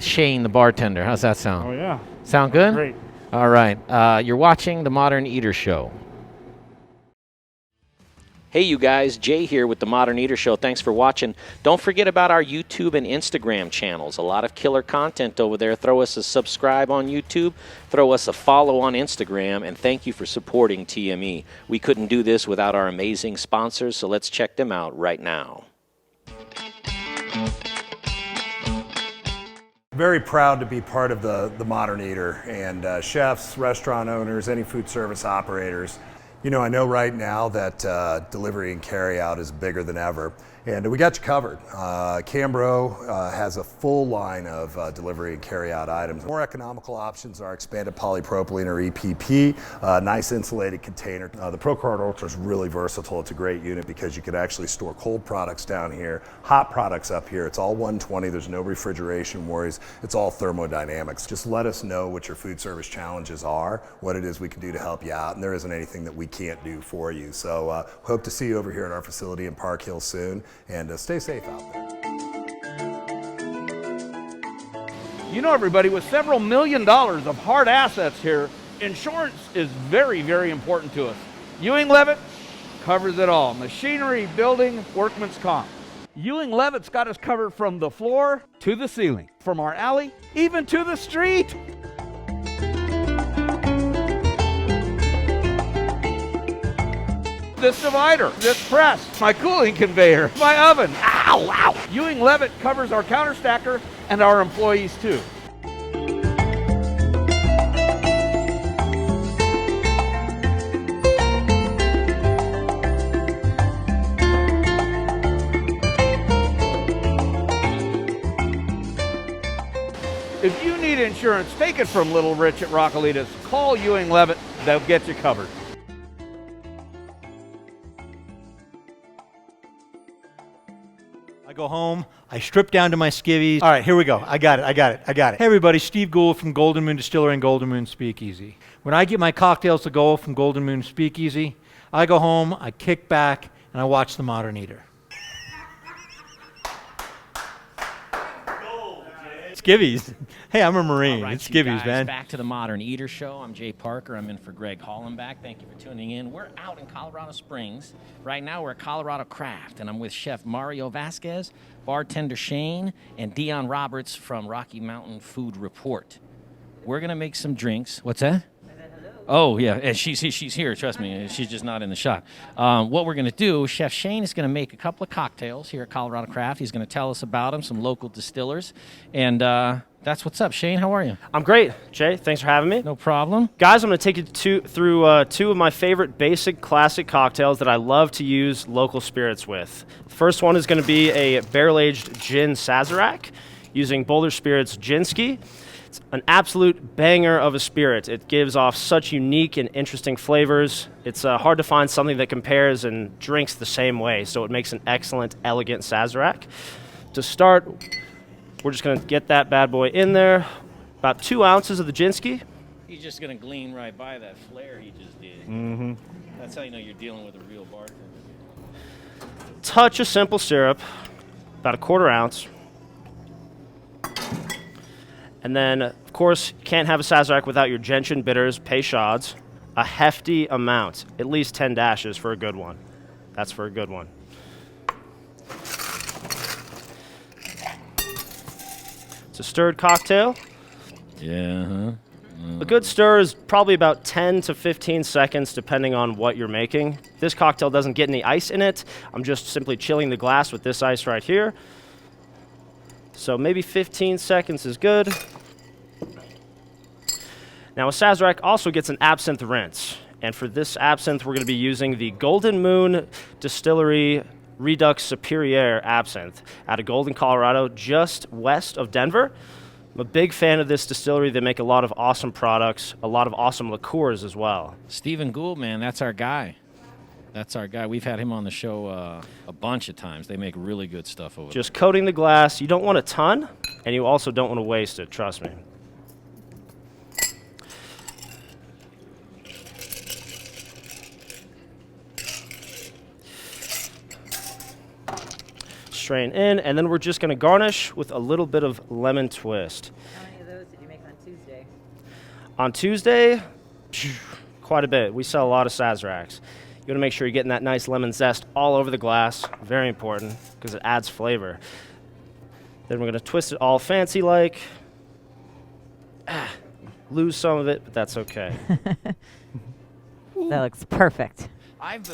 Shane, the bartender. How's that sound? Oh, yeah. Sound good? Great. All right. You're watching The Modern Eater Show. Hey, you guys. Jay here with The Modern Eater Show. Thanks for watching. Don't forget about our YouTube and Instagram channels. A lot of killer content over there. Throw us a subscribe on YouTube. Throw us a follow on Instagram. And thank you for supporting TME. We couldn't do this without our amazing sponsors, so let's check them out right now. Very proud to be part of the Modern Eater, and chefs, restaurant owners, any food service operators. I know right now that delivery and carry out is bigger than ever, and we got you covered. Cambro has a full line of delivery and carry out items. More economical options are expanded polypropylene or EPP, nice insulated container. The ProCard Ultra is really versatile. It's a great unit because you can actually store cold products down here, hot products up here. It's all 120, there's no refrigeration worries. It's all thermodynamics. Just let us know what your food service challenges are, what it is we can do to help you out, and there isn't anything that we can't do for you. So hope to see you over here at our facility in Park Hill soon, and stay safe out there. Everybody, with several $1 million of hard assets here, insurance is very, very important to us. Ewing Levitt covers it all. Machinery, building, workman's comp. Ewing Levitt's got us covered from the floor to the ceiling, from our alley, even to the street. This divider, this press, my cooling conveyor, my oven. Ow, ow. Ewing Levitt covers our counter stacker and our employees too. If you need insurance, take it from Little Rich at Rockalitas. Call Ewing Levitt, they'll get you covered. I go home, I strip down to my skivvies. All right, here we go. I got it. Hey everybody, Steve Gould from Golden Moon Distillery and Golden Moon Speakeasy. When I get my cocktails to go from Golden Moon Speakeasy, I go home, I kick back, and I watch The Modern Eater. skivvies. Hey, I'm a Marine. All right, It's you skivvies, guys, man. back to the Modern Eater Show. I'm Jay Parker. I'm in for Greg Hollenbach. Thank you for tuning in. We're out in Colorado Springs. Right now, we're at Colorado Craft, and I'm with Chef Mario Vasquez, bartender Shane, and Dionne Roberts from Rocky Mountain Food Report. We're going to make some drinks. What's that? Oh, yeah, and she's here, trust me. She's just not in the shot. What we're going to do, Chef Shane is going to make a couple of cocktails here at Colorado Craft. He's going to tell us about them, some local distillers. And that's what's up. Shane, how are you? I'm great, Jay. Thanks for having me. No problem. Guys, I'm going to take you through two of my favorite basic classic cocktails that I love to use local spirits with. The first one is going to be a barrel-aged gin Sazerac using Boulder Spirits Ginski. It's an absolute banger of a spirit. It gives off such unique and interesting flavors. It's hard to find something that compares and drinks the same way, so it makes an excellent, elegant Sazerac. To start, we're just going to get that bad boy in there. About 2 ounces of the Ginski. He's just going to glean right by that flare he just did. Mm-hmm. That's how you know you're dealing with a real bartender. Touch of simple syrup, about 1/4 ounce. And then, of course, you can't have a Sazerac without your gentian bitters, Peychaud's, a hefty amount, at least 10 dashes for a good one. That's for a good one. It's a stirred cocktail. Yeah. A good stir is probably about 10 to 15 seconds, depending on what you're making. This cocktail doesn't get any ice in it. I'm just simply chilling the glass with this ice right here. So maybe 15 seconds is good. Now a Sazerac also gets an absinthe rinse. And for this absinthe, we're going to be using the Golden Moon Distillery Redux Superior absinthe out of Golden, Colorado, just west of Denver. I'm a big fan of this distillery. They make a lot of awesome products, a lot of awesome liqueurs as well. Stephen Gould, man, that's our guy. That's our guy. We've had him on the show a bunch of times. They make really good stuff over there. Just coating the glass. You don't want a ton, and you also don't want to waste it, trust me. Strain in, and then we're just going to garnish with a little bit of lemon twist. How many of those did you make on Tuesday? On Tuesday, quite a bit. We sell a lot of Sazeracs. You want to make sure you're getting that nice lemon zest all over the glass. Very important because it adds flavor. Then we're going to twist it all fancy-like. Lose some of it, but that's okay. That looks perfect.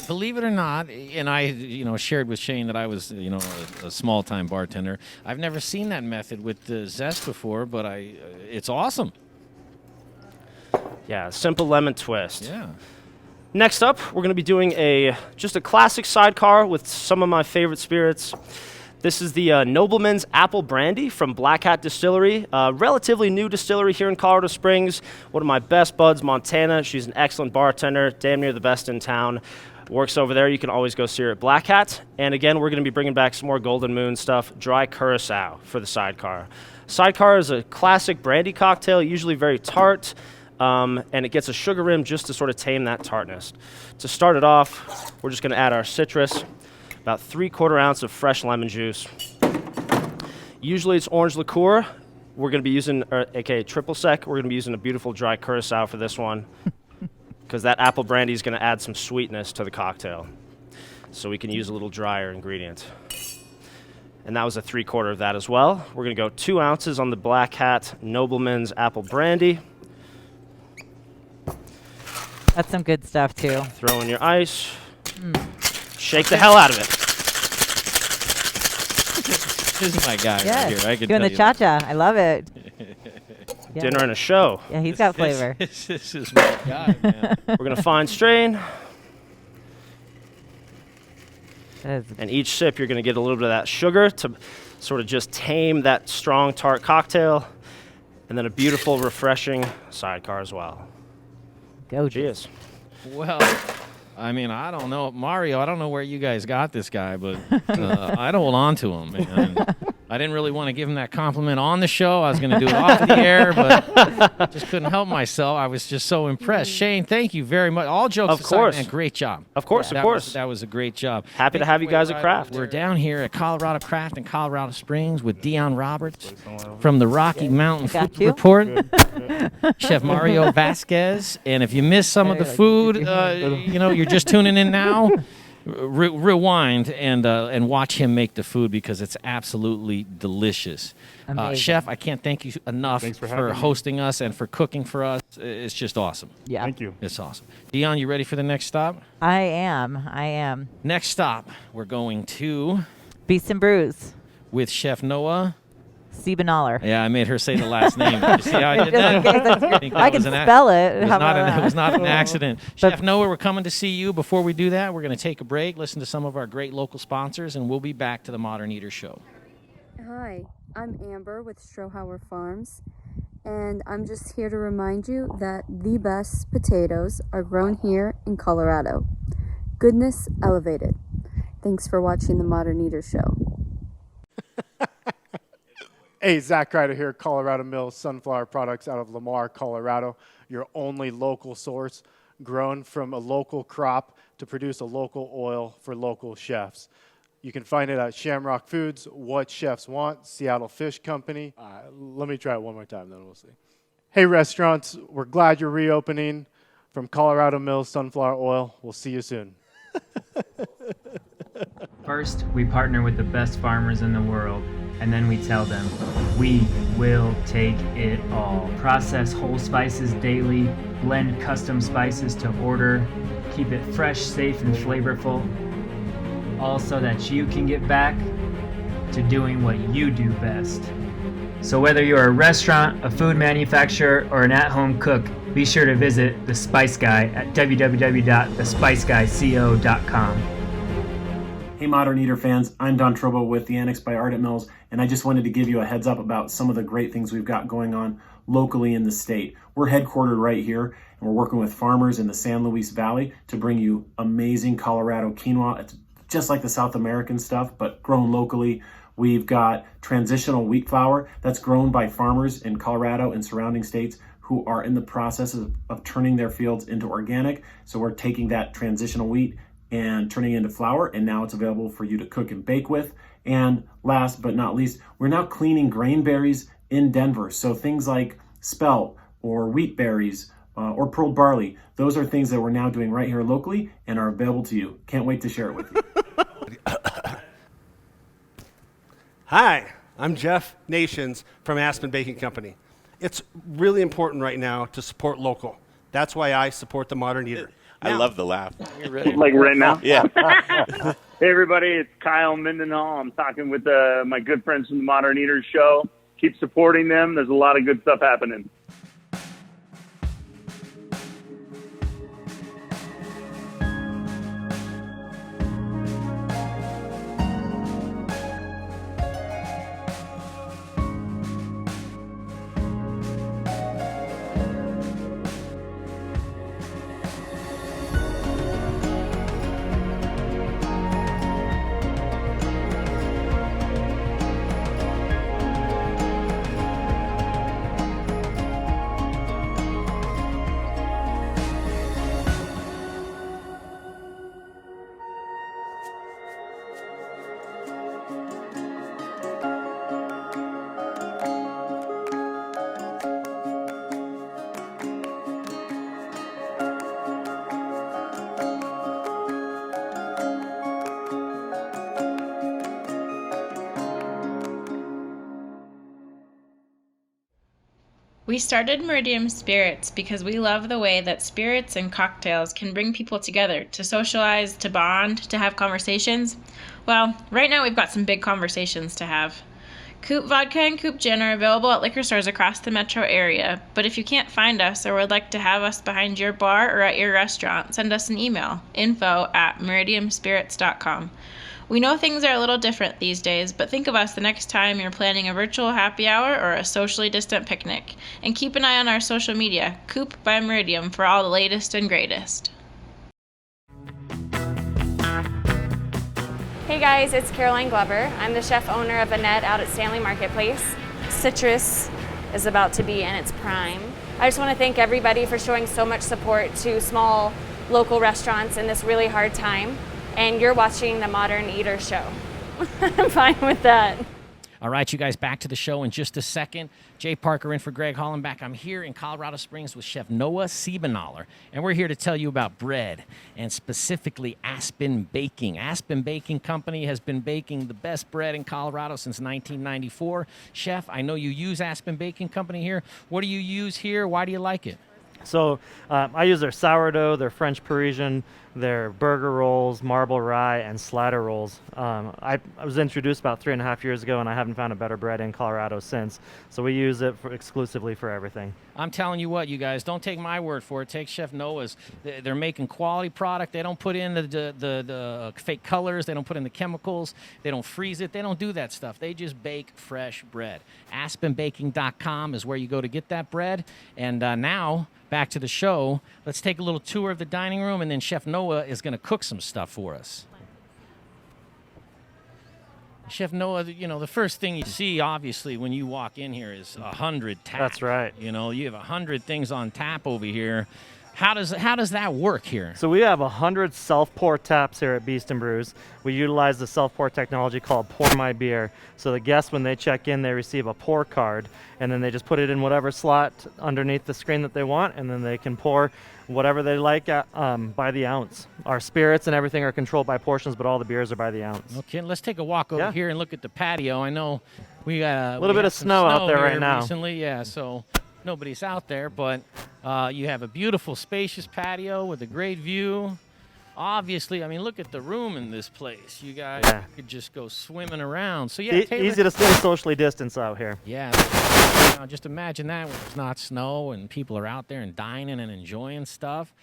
Believe it or not, and I, shared with Shane that I was, a small-time bartender. I've never seen that method with the zest before, but it's awesome. Yeah, simple lemon twist. Yeah. Next up, we're going to be doing just a classic sidecar with some of my favorite spirits. This is the Nobleman's Apple Brandy from Blackhat Distillery, a relatively new distillery here in Colorado Springs. One of my best buds, Montana. She's an excellent bartender, damn near the best in town. Works over there. You can always go see her at Blackhat. And again, we're going to be bringing back some more Golden Moon stuff, dry curacao for the sidecar. Sidecar is a classic brandy cocktail, usually very tart, and it gets a sugar rim just to sort of tame that tartness. To start it off, we're just going to add our citrus. About 3/4 ounce of fresh lemon juice. Usually it's orange liqueur. We're going to be using, aka triple sec, we're going to be using a beautiful dry curacao for this one because that apple brandy is going to add some sweetness to the cocktail. So we can use a little drier ingredient. And that was a 3/4 of that as well. We're going to go 2 ounces on the Blackhat Nobleman's Apple Brandy. That's some good stuff, too. Throw in your ice. Shake the hell out of it. This is my guy Yes. right here. I can Doing tell the you cha-cha. I love it. Yeah. Dinner and a show. Yeah, he's got flavor. This is my guy, man. We're going to fine strain. That is And each sip, you're going to get a little bit of that sugar to sort of just tame that strong tart cocktail. And then a beautiful, refreshing sidecar as well. gorgeous. Cheers. Well, I mean, I don't know. Mario, I don't know where you guys got this guy, but I'd hold on to him, man. I didn't really want to give him that compliment on the show. I was going to do it off the air, but I just couldn't help myself. I was just so impressed. Shane, thank you very much. All jokes aside, man, great job. Of course. That was a great job. Happy to have you guys at Craft. We're down here at Colorado Craft in Colorado Springs with Dionne Roberts from the Rocky Mountain Food Report, Chef Mario Vasquez. And if you missed some of the food, you're just tuning in now. Rewind and watch him make the food because it's absolutely delicious. Chef, I can't thank you enough for hosting us and for cooking for us. It's just awesome. Yeah. Thank you. It's awesome. Dionne, you ready for the next stop? I am. Next stop, we're going to Beast and Brews. With Chef Noah Siebenoller. Yeah, I made her say the last name. You see how I did that? I can spell it. It was not an accident. Chef Noah, we're coming to see you. Before we do that, we're going to take a break, listen to some of our great local sponsors, and we'll be back to the Modern Eater Show. Hi, I'm Amber with Strohauer Farms, and I'm just here to remind you that the best potatoes are grown here in Colorado. Goodness elevated. Thanks for watching the Modern Eater Show. Hey, Zach Ryder here, Colorado Mills Sunflower Products out of Lamar, Colorado. Your only local source, grown from a local crop to produce a local oil for local chefs. You can find it at Shamrock Foods, What Chefs Want, Seattle Fish Company. Let me try it one more time, then we'll see. Hey, restaurants, we're glad you're reopening. From Colorado Mills Sunflower Oil, we'll see you soon. First, we partner with the best farmers in the world, and then we tell them, we will take it all. Process whole spices daily, blend custom spices to order, keep it fresh, safe, and flavorful, all so that you can get back to doing what you do best. So whether you're a restaurant, a food manufacturer, or an at-home cook, be sure to visit The Spice Guy at www.thespiceguyco.com. Hey Modern Eater fans, I'm Don Trobo with the Annex by Ardent Mills, and I just wanted to give you a heads up about some of the great things we've got going on locally in the state. We're headquartered right here, and we're working with farmers in the San Luis Valley to bring you amazing Colorado quinoa. It's just like the South American stuff, but grown locally. We've got transitional wheat flour that's grown by farmers in Colorado and surrounding states who are in the process of turning their fields into organic. So we're taking that transitional wheat and turning it into flour, and now it's available for you to cook and bake with. And last but not least, we're now cleaning grain berries in Denver. So things like spelt or wheat berries or pearl barley, those are things that we're now doing right here locally and are available to you. Can't wait to share it with you. Hi, I'm Jeff Nations from Aspen Baking Company. It's really important right now to support local. That's why I support the Modern Eater. I love the laugh. Like right now? Yeah. Hey, everybody, it's Kyle Mendenhall. I'm talking with my good friends from the Modern Eaters Show. Keep supporting them. There's a lot of good stuff happening. We started Meridian Spirits because we love the way that spirits and cocktails can bring people together to socialize, to bond, to have conversations. Well, right now we've got some big conversations to have. Coop Vodka and Coop Gin are available at liquor stores across the metro area, but if you can't find us or would like to have us behind your bar or at your restaurant, send us an email, info@meridianspirits.com. We know things are a little different these days, but think of us the next time you're planning a virtual happy hour or a socially distant picnic. And keep an eye on our social media, Coop by Meridian, for all the latest and greatest. Hey guys, it's Caroline Glover. I'm the chef owner of Annette out at Stanley Marketplace. Citrus is about to be in its prime. I just want to thank everybody for showing so much support to small local restaurants in this really hard time. And you're watching the Modern Eater Show. I'm fine with that. All right, you guys, back to the show in just a second. Jay Parker in for Greg Hollenbach. I'm here in Colorado Springs with Chef Noah Siebenaler, and we're here to tell you about bread, and specifically Aspen Baking. Aspen Baking Company has been baking the best bread in Colorado since 1994. Chef, I know you use Aspen Baking Company here. What do you use here? Why do you like it? So I use their sourdough, their French Parisian, their burger rolls, marble rye, and slider rolls. I was introduced about 3.5 years ago, and I haven't found a better bread in Colorado since. So we use it exclusively for everything. I'm telling you what, you guys, don't take my word for it. Take Chef Noah's. They're making quality product. They don't put in the fake colors. They don't put in the chemicals. They don't freeze it. They don't do that stuff. They just bake fresh bread. AspenBaking.com is where you go to get that bread. And now, back to the show. Let's take a little tour of the dining room, and then Chef Noah is going to cook some stuff for us. Chef Noah, you know, the first thing you see, obviously, when you walk in here is 100 taps. That's right. You know, you have 100 things on tap over here. How does that work here? So we have 100 self-pour taps here at Beast and Brews. We utilize the self-pour technology called Pour My Beer. So the guests, when they check in, they receive a pour card, and then they just put it in whatever slot underneath the screen that they want, and then they can pour whatever they like by the ounce. Our spirits and everything are controlled by portions, but all the beers are by the ounce. Okay, let's take a walk over here and look at the patio. I know we got a little bit of snow out there right now. Recently, yeah, so nobody's out there, but you have a beautiful, spacious patio with a great view. Obviously, I mean, look at the room in this place. You guys could just go swimming around. So yeah, Taylor, easy to stay socially distanced out here. Yeah, you know, just imagine that when it's not snow and people are out there and dining and enjoying stuff.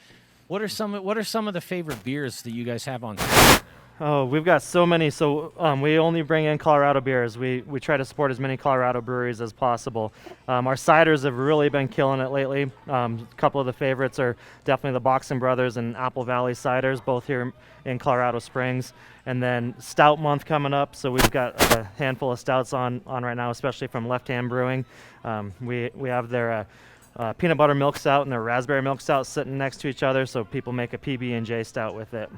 What are some of the favorite beers that you guys have on tap? Oh, we've got so many. So we only bring in Colorado beers. We try to support as many Colorado breweries as possible. Our ciders have really been killing it lately. A couple of the favorites are definitely the Boxing Brothers and Apple Valley ciders, both here in Colorado Springs. And then Stout Month coming up, so we've got a handful of stouts on right now, especially from Left Hand Brewing. We have their peanut butter milk stout and their raspberry milk stout sitting next to each other, so people make a PB&J stout with it.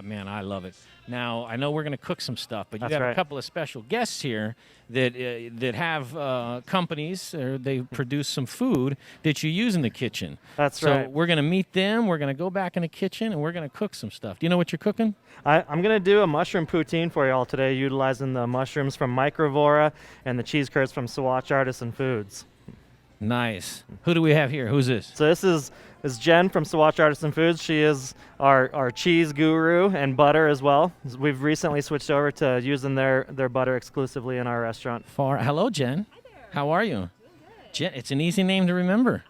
Man, I love it. Now, I know we're going to cook some stuff, but you That's have right. a couple of special guests here that have companies, or they produce some food that you use in the kitchen. That's so right. We're going to meet them. We're going to go back in the kitchen, and we're going to cook some stuff. Do you know what you're cooking? I'm going to do a mushroom poutine for you all today, utilizing the mushrooms from Microvora and the cheese curds from Swatch Artisan Foods. Nice. Who do we have here? Who's this? So this is Jen from Swatch Artisan Foods. She is our cheese guru and butter as well. We've recently switched over to using their butter exclusively in our restaurant. Hello, Jen. Hi there. How are you? Jen, it's an easy name to remember.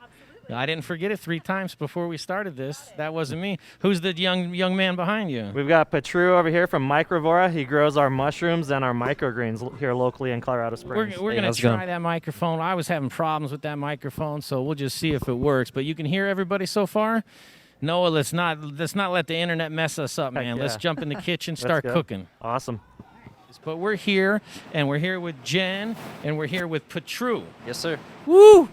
I didn't forget it 3 times before we started this. That wasn't me. Who's the young man behind you? We've got Petru over here from Microvora. He grows our mushrooms and our microgreens here locally in Colorado Springs. We're going to try that microphone. I was having problems with that microphone, so we'll just see if it works. But you can hear everybody so far? Noah, let's not let the internet mess us up, man. Let's jump in the kitchen, start cooking. Awesome. But we're here, and we're here with Jen, and we're here with Petru. Yes, sir. Woo!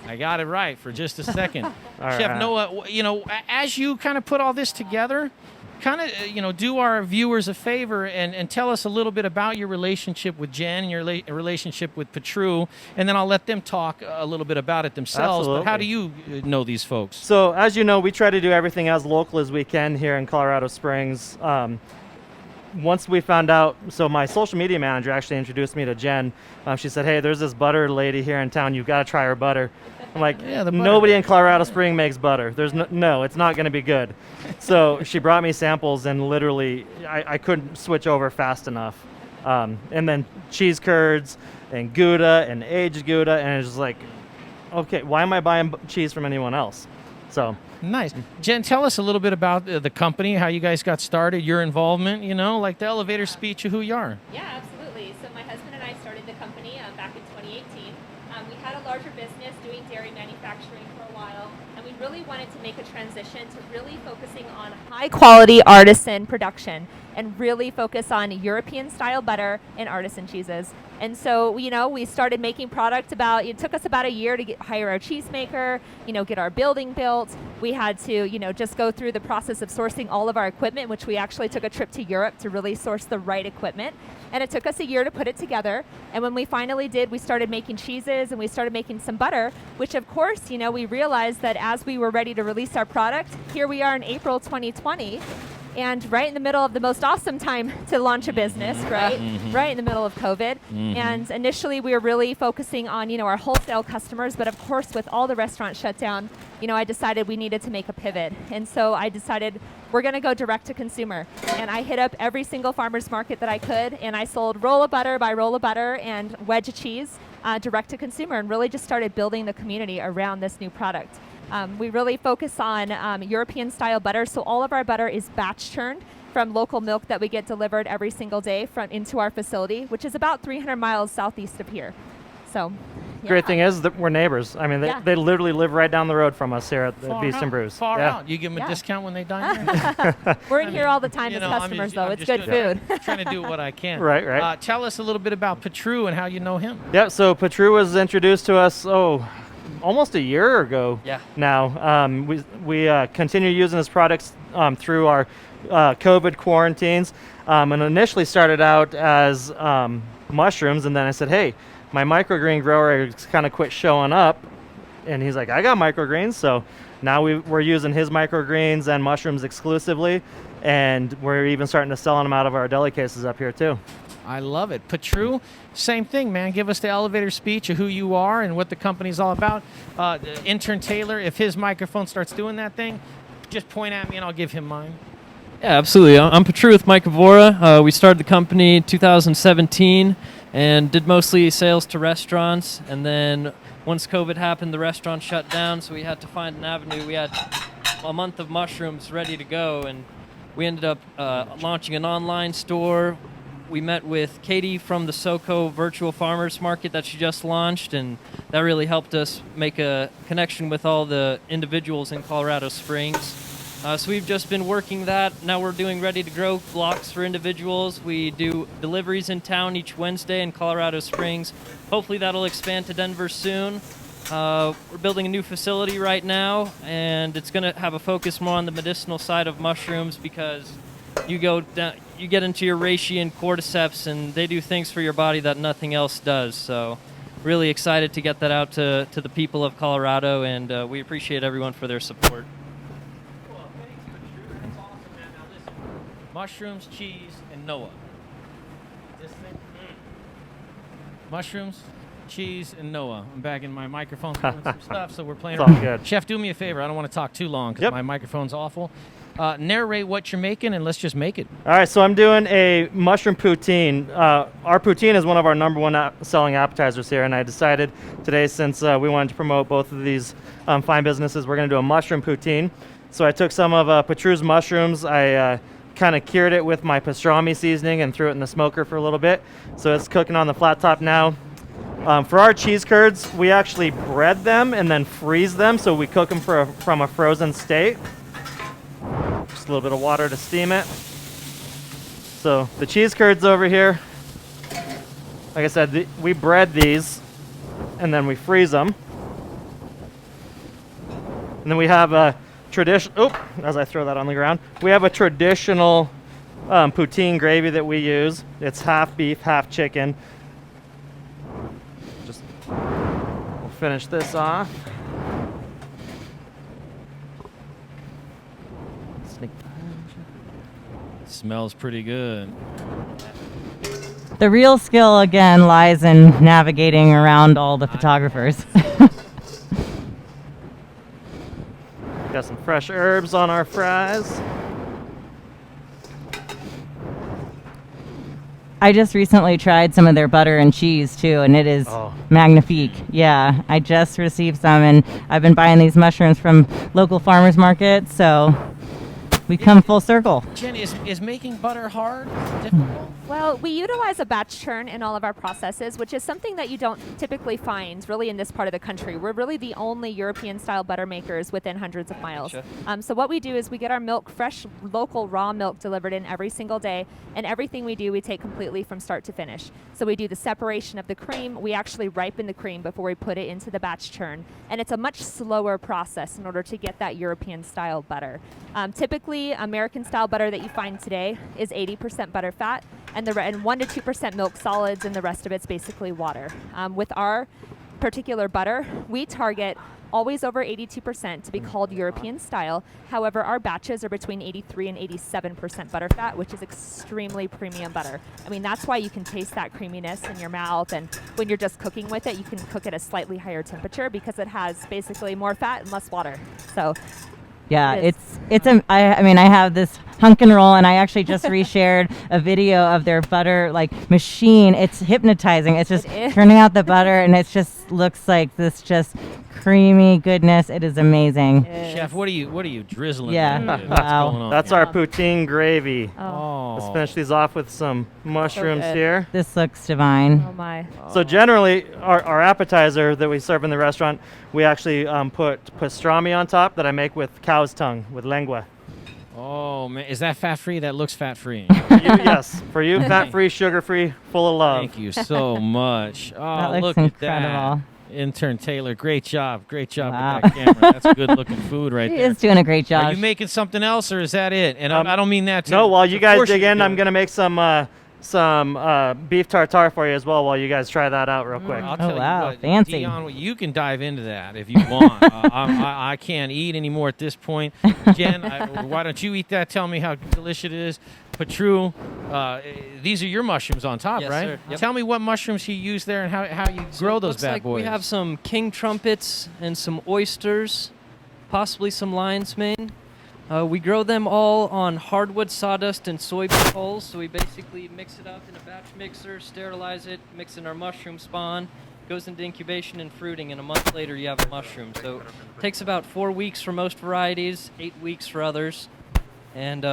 I got it right for just a second. Chef right. Noah, you know, as you kind of put all this together, kind of, you know, do our viewers a favor and tell us a little bit about your relationship with Jen and your relationship with Petru, and then I'll let them talk a little bit about it themselves. Absolutely. But how do you know these folks? So as you know, we try to do everything as local as we can here in Colorado Springs. Once we found out, so my social media manager actually introduced me to Jen. She said, hey, there's this butter lady here in town. You've got to try her butter. I'm like, nobody in Colorado Springs makes butter. There's no, it's not going to be good. So she brought me samples, and literally I couldn't switch over fast enough. And then cheese curds and Gouda and aged Gouda, and it's just like, okay, why am I buying cheese from anyone else? So nice. Jen, tell us a little bit about the company, how you guys got started, your involvement, you know, like the elevator speech of who you are. Yeah, absolutely. So my husband and I started the company back in 2018. We had a larger business doing dairy manufacturing for a while, and we really wanted to make a transition to really focusing on high quality artisan production. and really focus on European style butter and artisan cheeses. And so, we started making product it took us about a year to hire our cheesemaker, get our building built. We had to, just go through the process of sourcing all of our equipment, which we actually took a trip to Europe to really source the right equipment. And it took us a year to put it together. And when we finally did, we started making cheeses and we started making some butter, which of course, we realized that as we were ready to release our product, here we are in April 2020. And right in the middle of the most awesome time to launch a business, right? Right in the middle of COVID. And initially we were really focusing on, our wholesale customers, but of course with all the restaurants shut down, I decided we needed to make a pivot. And so I decided we're gonna go direct to consumer. And I hit up every single farmer's market that I could, and I sold roll of butter by roll of butter and wedge of cheese direct to consumer, and really just started building the community around this new product. We really focus on European style butter, so all of our butter is batch churned from local milk that we get delivered every single day into our facility, which is about 300 miles southeast of here. So, yeah. Great thing is that we're neighbors. I mean, they literally live right down the road from us here at the Beast and Brews. Far out. You give them a discount when they dine here? We're in here all the time as customers, though. It's good food. Trying to do what I can. Right. Tell us a little bit about Petru and how you know him. Yeah, so Petru was introduced to us, almost a year ago now. We continue using his products through our COVID quarantines, and initially started out as mushrooms, and then I said, hey, my microgreen grower kind of quit showing up, and he's like, I got microgreens. So now we're using his microgreens and mushrooms exclusively, and we're even starting to sell them out of our deli cases up here too. I love it. Petru, same thing, man. Give us the elevator speech of who you are and what the company's all about. Intern Taylor, if his microphone starts doing that thing, just point at me and I'll give him mine. Yeah, absolutely. I'm Petru with Mike Avora. We started the company in 2017 and did mostly sales to restaurants. And then once COVID happened, the restaurant shut down, so we had to find an avenue. We had a month of mushrooms ready to go, and we ended up launching an online store. We met with Katie from the SoCo Virtual Farmers Market that she just launched, and that really helped us make a connection with all the individuals in Colorado Springs. So we've just been working that. Now we're doing ready-to-grow blocks for individuals. We do deliveries in town each Wednesday in Colorado Springs. Hopefully that'll expand to Denver soon. We're building a new facility right now, and it's going to have a focus more on the medicinal side of mushrooms, because you get into your reishi and cordyceps, and they do things for your body that nothing else does. So really excited to get that out to the people of Colorado, and we appreciate everyone for their support. Mushrooms, cheese, and Noah. This thing? Mushrooms, cheese, and Noah. I'm back in my microphone doing some stuff, so we're playing. It's all good. Chef, do me a favor. I don't want to talk too long because my microphone's awful. Narrate what you're making, and let's just make it. All right, so I'm doing a mushroom poutine. Our poutine is one of our number one selling appetizers here, and I decided today, since we wanted to promote both of these fine businesses, we're going to do a mushroom poutine. So I took some of Petru's mushrooms. I kind of cured it with my pastrami seasoning and threw it in the smoker for a little bit. So it's cooking on the flat top now. For our cheese curds, we actually bread them and then freeze them, so we cook them from a frozen state. Just a little bit of water to steam it. So the cheese curds over here, like I said, we bread these and then we freeze them. And then we have a as I throw that on the ground, we have a traditional poutine gravy that we use. It's half beef, half chicken. We'll finish this off. Smells pretty good. The real skill, again, lies in navigating around all the photographers. Got some fresh herbs on our fries. I just recently tried some of their butter and cheese too, and it is magnifique. Yeah, I just received some, and I've been buying these mushrooms from local farmers markets, so we come full circle. Jen, is making butter hard? Difficult? Well, we utilize a batch churn in all of our processes, which is something that you don't typically find really in this part of the country. We're really the only European-style butter makers within hundreds of miles. Gotcha. So what we do is we get our milk, fresh, local, raw milk delivered in every single day, and everything we do, we take completely from start to finish. So we do the separation of the cream. We actually ripen the cream before we put it into the batch churn, and it's a much slower process in order to get that European-style butter. Typically, American-style butter that you find today is 80% butter fat, and 1 to 2% milk solids, and the rest of it's basically water. With our particular butter, we target always over 82% to be called European style. However, our batches are between 83 and 87% butter fat, which is extremely premium butter. I mean, that's why you can taste that creaminess in your mouth, and when you're just cooking with it, you can cook at a slightly higher temperature because it has basically more fat and less water. So yeah, I mean, I have this hunk and roll, and I actually just reshared a video of their butter machine. It's hypnotizing. It's just turning out the butter, and it just looks like this just creamy goodness. It is amazing. Chef, what are you drizzling? Yeah. What's going on? That's our poutine gravy. Oh. Let's finish these off with some mushrooms here. This looks divine. Oh my. So generally, our appetizer that we serve in the restaurant, we actually put pastrami on top that I make with cow's tongue, with lengua. Oh man, is that fat-free? That looks fat-free. Yes. For you, fat-free, sugar-free, full of love. Thank you so much. Oh, That looks look incredible. at that. Intern Taylor, great job. Wow. With that camera. That's good-looking food right He there. is doing a great job. Are you making something else, or is that it? And I don't mean that to... No, while you of guys course dig you in, do. I'm going to make some beef tartare for you as well while you guys try that out real quick. I'll tell you what, fancy. Dionne, you can dive into that if you want. I can't eat anymore at this point. Jen, why don't you eat that? Tell me how delicious it is. Patru, these are your mushrooms on top, Yes, right? sir. Yep. Tell me what mushrooms you use there and how you grow those looks bad like boys. We have some king trumpets and some oysters, possibly some lion's mane. We grow them all on hardwood sawdust and soybean hulls, so we basically mix it up in a batch mixer, sterilize it, mix in our mushroom spawn, goes into incubation and fruiting, and a month later you have a mushroom. So it takes about 4 weeks for most varieties, 8 weeks for others, and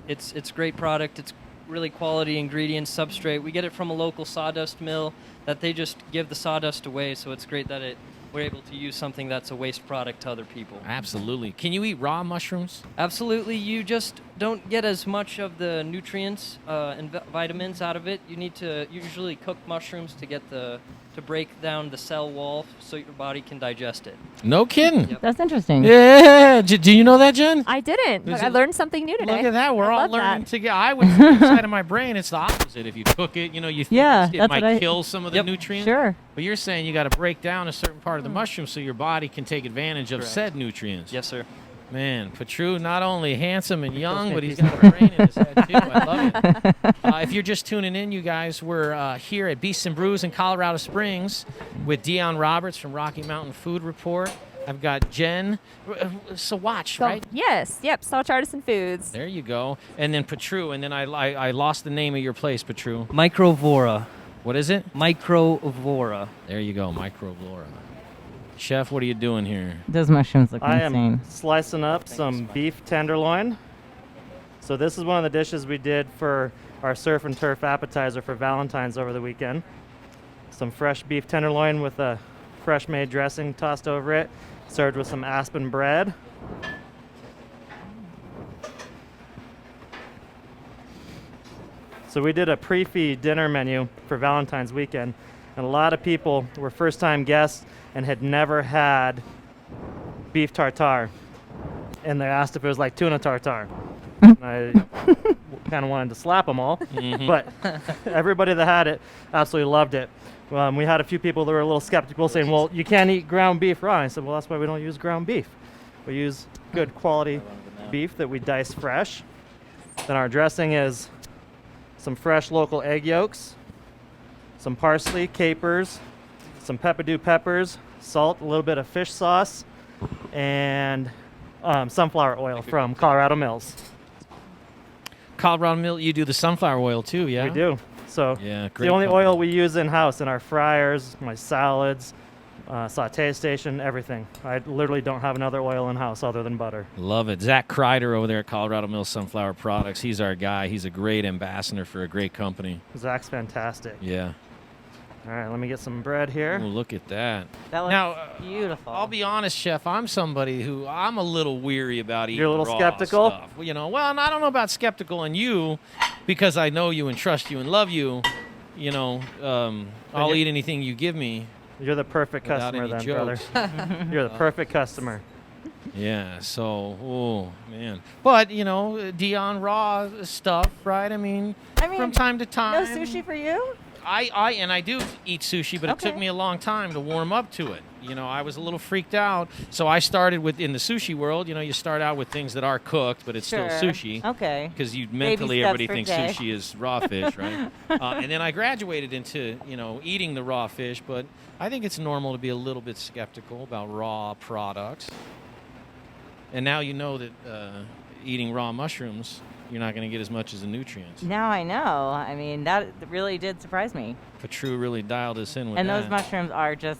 it's great product. It's really quality ingredients, substrate. We get it from a local sawdust mill that they just give the sawdust away, so it's great that we're able to use something that's a waste product to other people. Absolutely. Can you eat raw mushrooms? Absolutely. You just don't get as much of the nutrients and vitamins out of it. You need to usually cook mushrooms to get to break down the cell wall so your body can digest it. No kidding. That's interesting. Yeah. Do you know that, Jen? I didn't, but I learned something new today. Look at that. We're I all love learning that. together. I would say inside of my brain, it's the opposite. If you cook it, you think Yeah, it that's might what I- kill some of the nutrients. Sure. But you're saying you got to break down a certain part of the mushroom so your body can take advantage of Correct. said nutrients. Yes, sir. Man, Patru, not only handsome and young, but he's got a brain in his head, too. I love it. If you're just tuning in, you guys, we're here at Beasts and Brews in Colorado Springs with Dionne Roberts from Rocky Mountain Food Report. I've got Jen. Sawatch, right? Yes. Yep. Sawatch Artisan Foods. There you go. And then Patru, and then I lost the name of your place, Patru. Microvora. What is it? Microvora. There you go, Microvora. Chef, what are you doing here? Those mushrooms look I insane. am slicing up some beef tenderloin. So this is one of the dishes we did for our surf and turf appetizer for Valentine's over the weekend. Some fresh beef tenderloin with a fresh made dressing tossed over it, served with some aspen bread. So we did a pre-feed dinner menu for Valentine's weekend, and a lot of people were first-time guests and had never had beef tartare. And they asked if it was like tuna tartare. I kind of wanted to slap them all, but everybody that had it absolutely loved it. We had a few people that were a little skeptical saying, well, you can't eat ground beef raw. And I said, well, that's why we don't use ground beef. We use good quality beef that we dice fresh. Then our dressing is some fresh local egg yolks, some parsley, capers, some peppadew peppers, salt, a little bit of fish sauce, and sunflower oil from Colorado Mills. Colorado Mill, you do the sunflower oil too, yeah? We do. So yeah, it's great the only company. oil we use in-house in our fryers, my salads, saute station, everything. I literally don't have another oil in house other than butter. Love it. Zach Kreider over there at Colorado Mills Sunflower Products. He's our guy. He's a great ambassador for a great company. Zach's fantastic. Yeah. All right, let me get some bread here. Oh, look at that. That looks Now, beautiful. I'll be honest, Chef. I'm somebody who I'm a little weary about eating You're a little raw skeptical? stuff. Well, well, and I don't know about skeptical in you because I know you and trust you and love you. I'll eat anything you give me. You're the perfect without customer any then, brother. jokes. You're the perfect customer. Yeah, so, oh, man. But, Dionne raw stuff, right? I mean, from time to time. No sushi for you? I do eat sushi, but it took me a long time to warm up to it. I was a little freaked out. So I started in the sushi world, you start out with things that are cooked, but it's still sushi. Okay. Because Baby mentally, steps everybody for thinks Jay. sushi is raw fish, right? And then I graduated into, eating the raw fish, but I think it's normal to be a little bit skeptical about raw products. And now you know that eating raw mushrooms, you're not going to get as much as the nutrients. Now I know. I mean, that really did surprise me. Patru really dialed us in with And that. those mushrooms are just,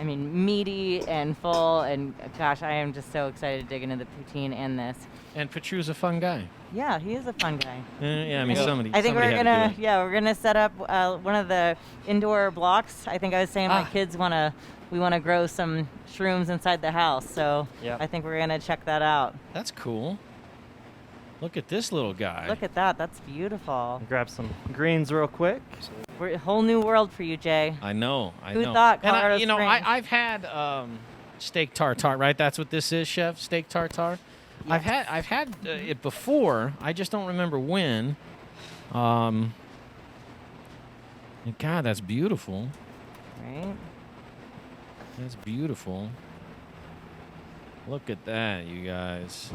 meaty and full. And gosh, I am just so excited to dig into the poutine and this. And Patru's a fun guy. Yeah, he is a fun guy. Somebody. I think somebody we're had to do it. we're gonna set up one of the indoor blocks. I think I was saying my kids we want to grow some shrooms inside the house. So I think we're gonna check that out. That's cool. Look at this little guy. Look at that. That's beautiful. Grab some greens real quick. We're a whole new world for you, Jay. I know. Who thought Colorado And Springs? I've had steak tartare, right? That's what this is, Chef. Steak tartare. Yes. I've had it before. I just don't remember when. God, that's beautiful. Right. That's beautiful. Look at that, you guys.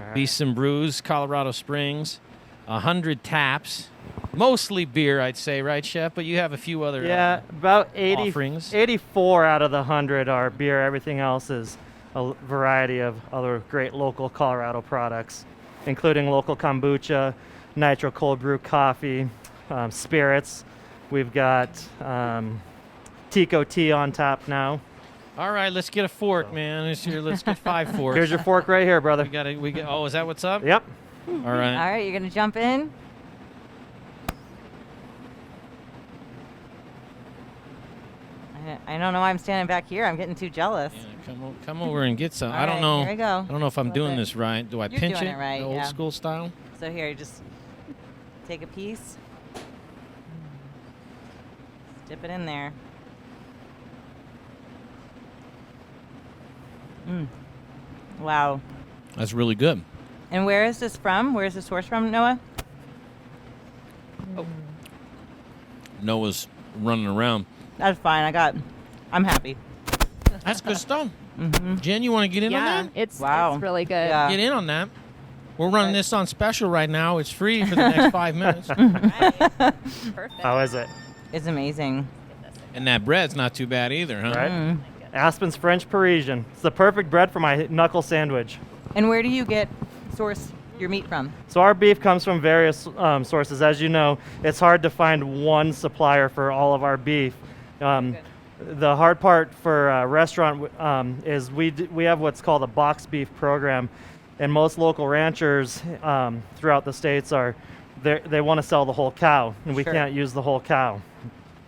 right. Beasts and Brews, Colorado Springs. 100 taps. Mostly beer, I'd say, right, Chef? But you have a few other about 80, offerings. 84 out of the 100 are beer. Everything else is a variety of other great local Colorado products, including local kombucha, nitro cold brew coffee, spirits. We've got Tico tea on tap now. All right, let's get a fork, man. Let's get 5 forks. Here's your fork right here, brother. Oh, is that what's up? Yep. All right. All right, you're gonna jump in. I don't know why I'm standing back here. I'm getting too jealous. Come over and get some. All I don't right, know. here we go. I don't know if I'm Love doing it. this right. Do I You're pinch doing it? it right, the old yeah. school style? So here, just take a piece. Dip it in there. Wow. That's really good. And where is this from? Where is the source from, Noah? Noah's running around. That's fine. I'm happy. That's good stuff. Mm-hmm. Jen, you want to get in on that? It's really good. Yeah. Get in on that. We're running this on special right now. It's free for the next 5 minutes. Perfect. How is it? It's amazing. And that bread's not too bad either, huh? Right? Aspen's French Parisian. It's the perfect bread for my knuckle sandwich. And where do you source your meat from? So our beef comes from various sources. As you know, it's hard to find one supplier for all of our beef. The hard part for a restaurant is we have what's called a box beef program, and most local ranchers throughout the states they want to sell the whole cow, and we can't use the whole cow.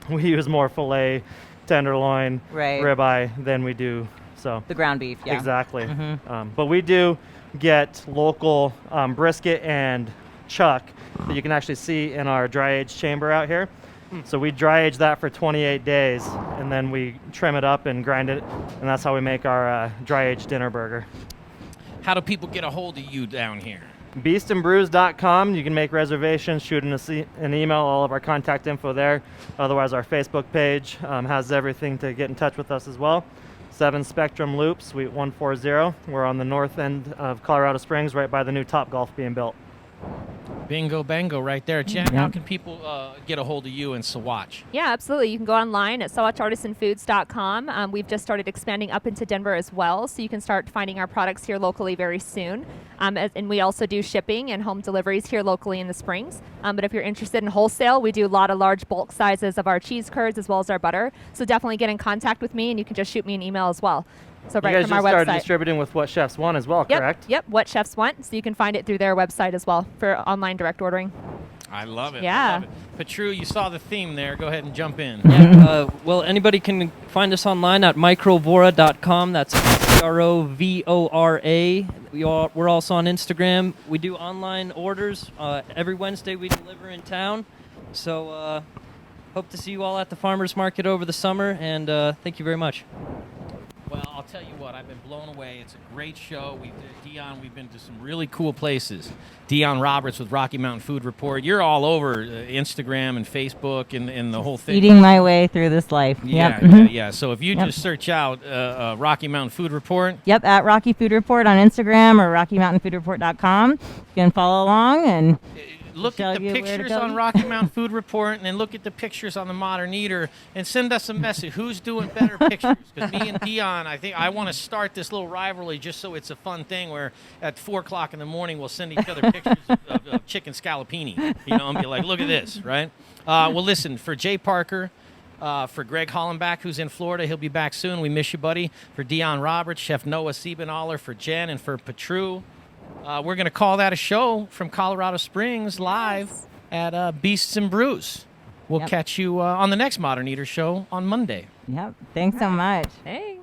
We use more filet, tenderloin, ribeye than we do. So the ground beef, yeah. Exactly. Mhm. But we do get local brisket and chuck that you can actually see in our dry age chamber out here. So we dry age that for 28 days, and then we trim it up and grind it, and that's how we make our dry aged dinner burger. How do people get a hold of you down here? beastandbrews.com. You can make reservations, shoot an email, all of our contact info there. Otherwise, our Facebook page has everything to get in touch with us as well. 7 Spectrum Loop, Suite 140. We're on the north end of Colorado Springs, right by the new Topgolf being built. Bingo, bango, right there. Jen, how can people get a hold of you and Sawatch? Yeah, absolutely. You can go online at sawatchartisanfoods.com. We've just started expanding up into Denver as well, so you can start finding our products here locally very soon. And we also do shipping and home deliveries here locally in the Springs. But if you're interested in wholesale, we do a lot of large bulk sizes of our cheese curds as well as our butter. So definitely get in contact with me, and you can just shoot me an email as well. So right you guys from our just started website. distributing with What Chefs Want as well, correct? Yep, What Chefs Want. So you can find it through their website as well for online direct ordering. I love it. Yeah. I love it. Petru, you saw the theme there. Go ahead and jump in. Well, anybody can find us online at microvora.com. That's CROVORA. We're also on Instagram. We do online orders. Every Wednesday we deliver in town. So hope to see you all at the farmers market over the summer, and thank you very much. Well, I'll tell you what, I've been blown away. It's a great show. Dionne, we've been to some really cool places. Dionne Roberts with Rocky Mountain Food Report. You're all over Instagram and Facebook and the whole thing. Eating my way through this life. Yeah, Yep. yeah. So if you just search out Rocky Mountain Food Report. Yep, at Rocky Food Report on Instagram or RockyMountainFoodReport.com. You can follow along and Look at the pictures on Rocky Mountain Food Report, and then look at the pictures on the Modern Eater, and send us a message. Who's doing better pictures? Because me and Dionne, I think I want to start this little rivalry just so it's a fun thing where at 4 o'clock in the morning we'll send each other pictures of chicken scallopini, and be like, look at this, right? Well, listen, for Jay Parker, for Greg Hollenbach, who's in Florida, he'll be back soon. We miss you, buddy. For Dionne Roberts, Chef Noah Siebenoller, for Jen, and for Petru. We're going to call that a show from Colorado Springs live at Beasts and Brews. We'll catch you on the next Modern Eater show on Monday. Yep. Thanks so much. Hey.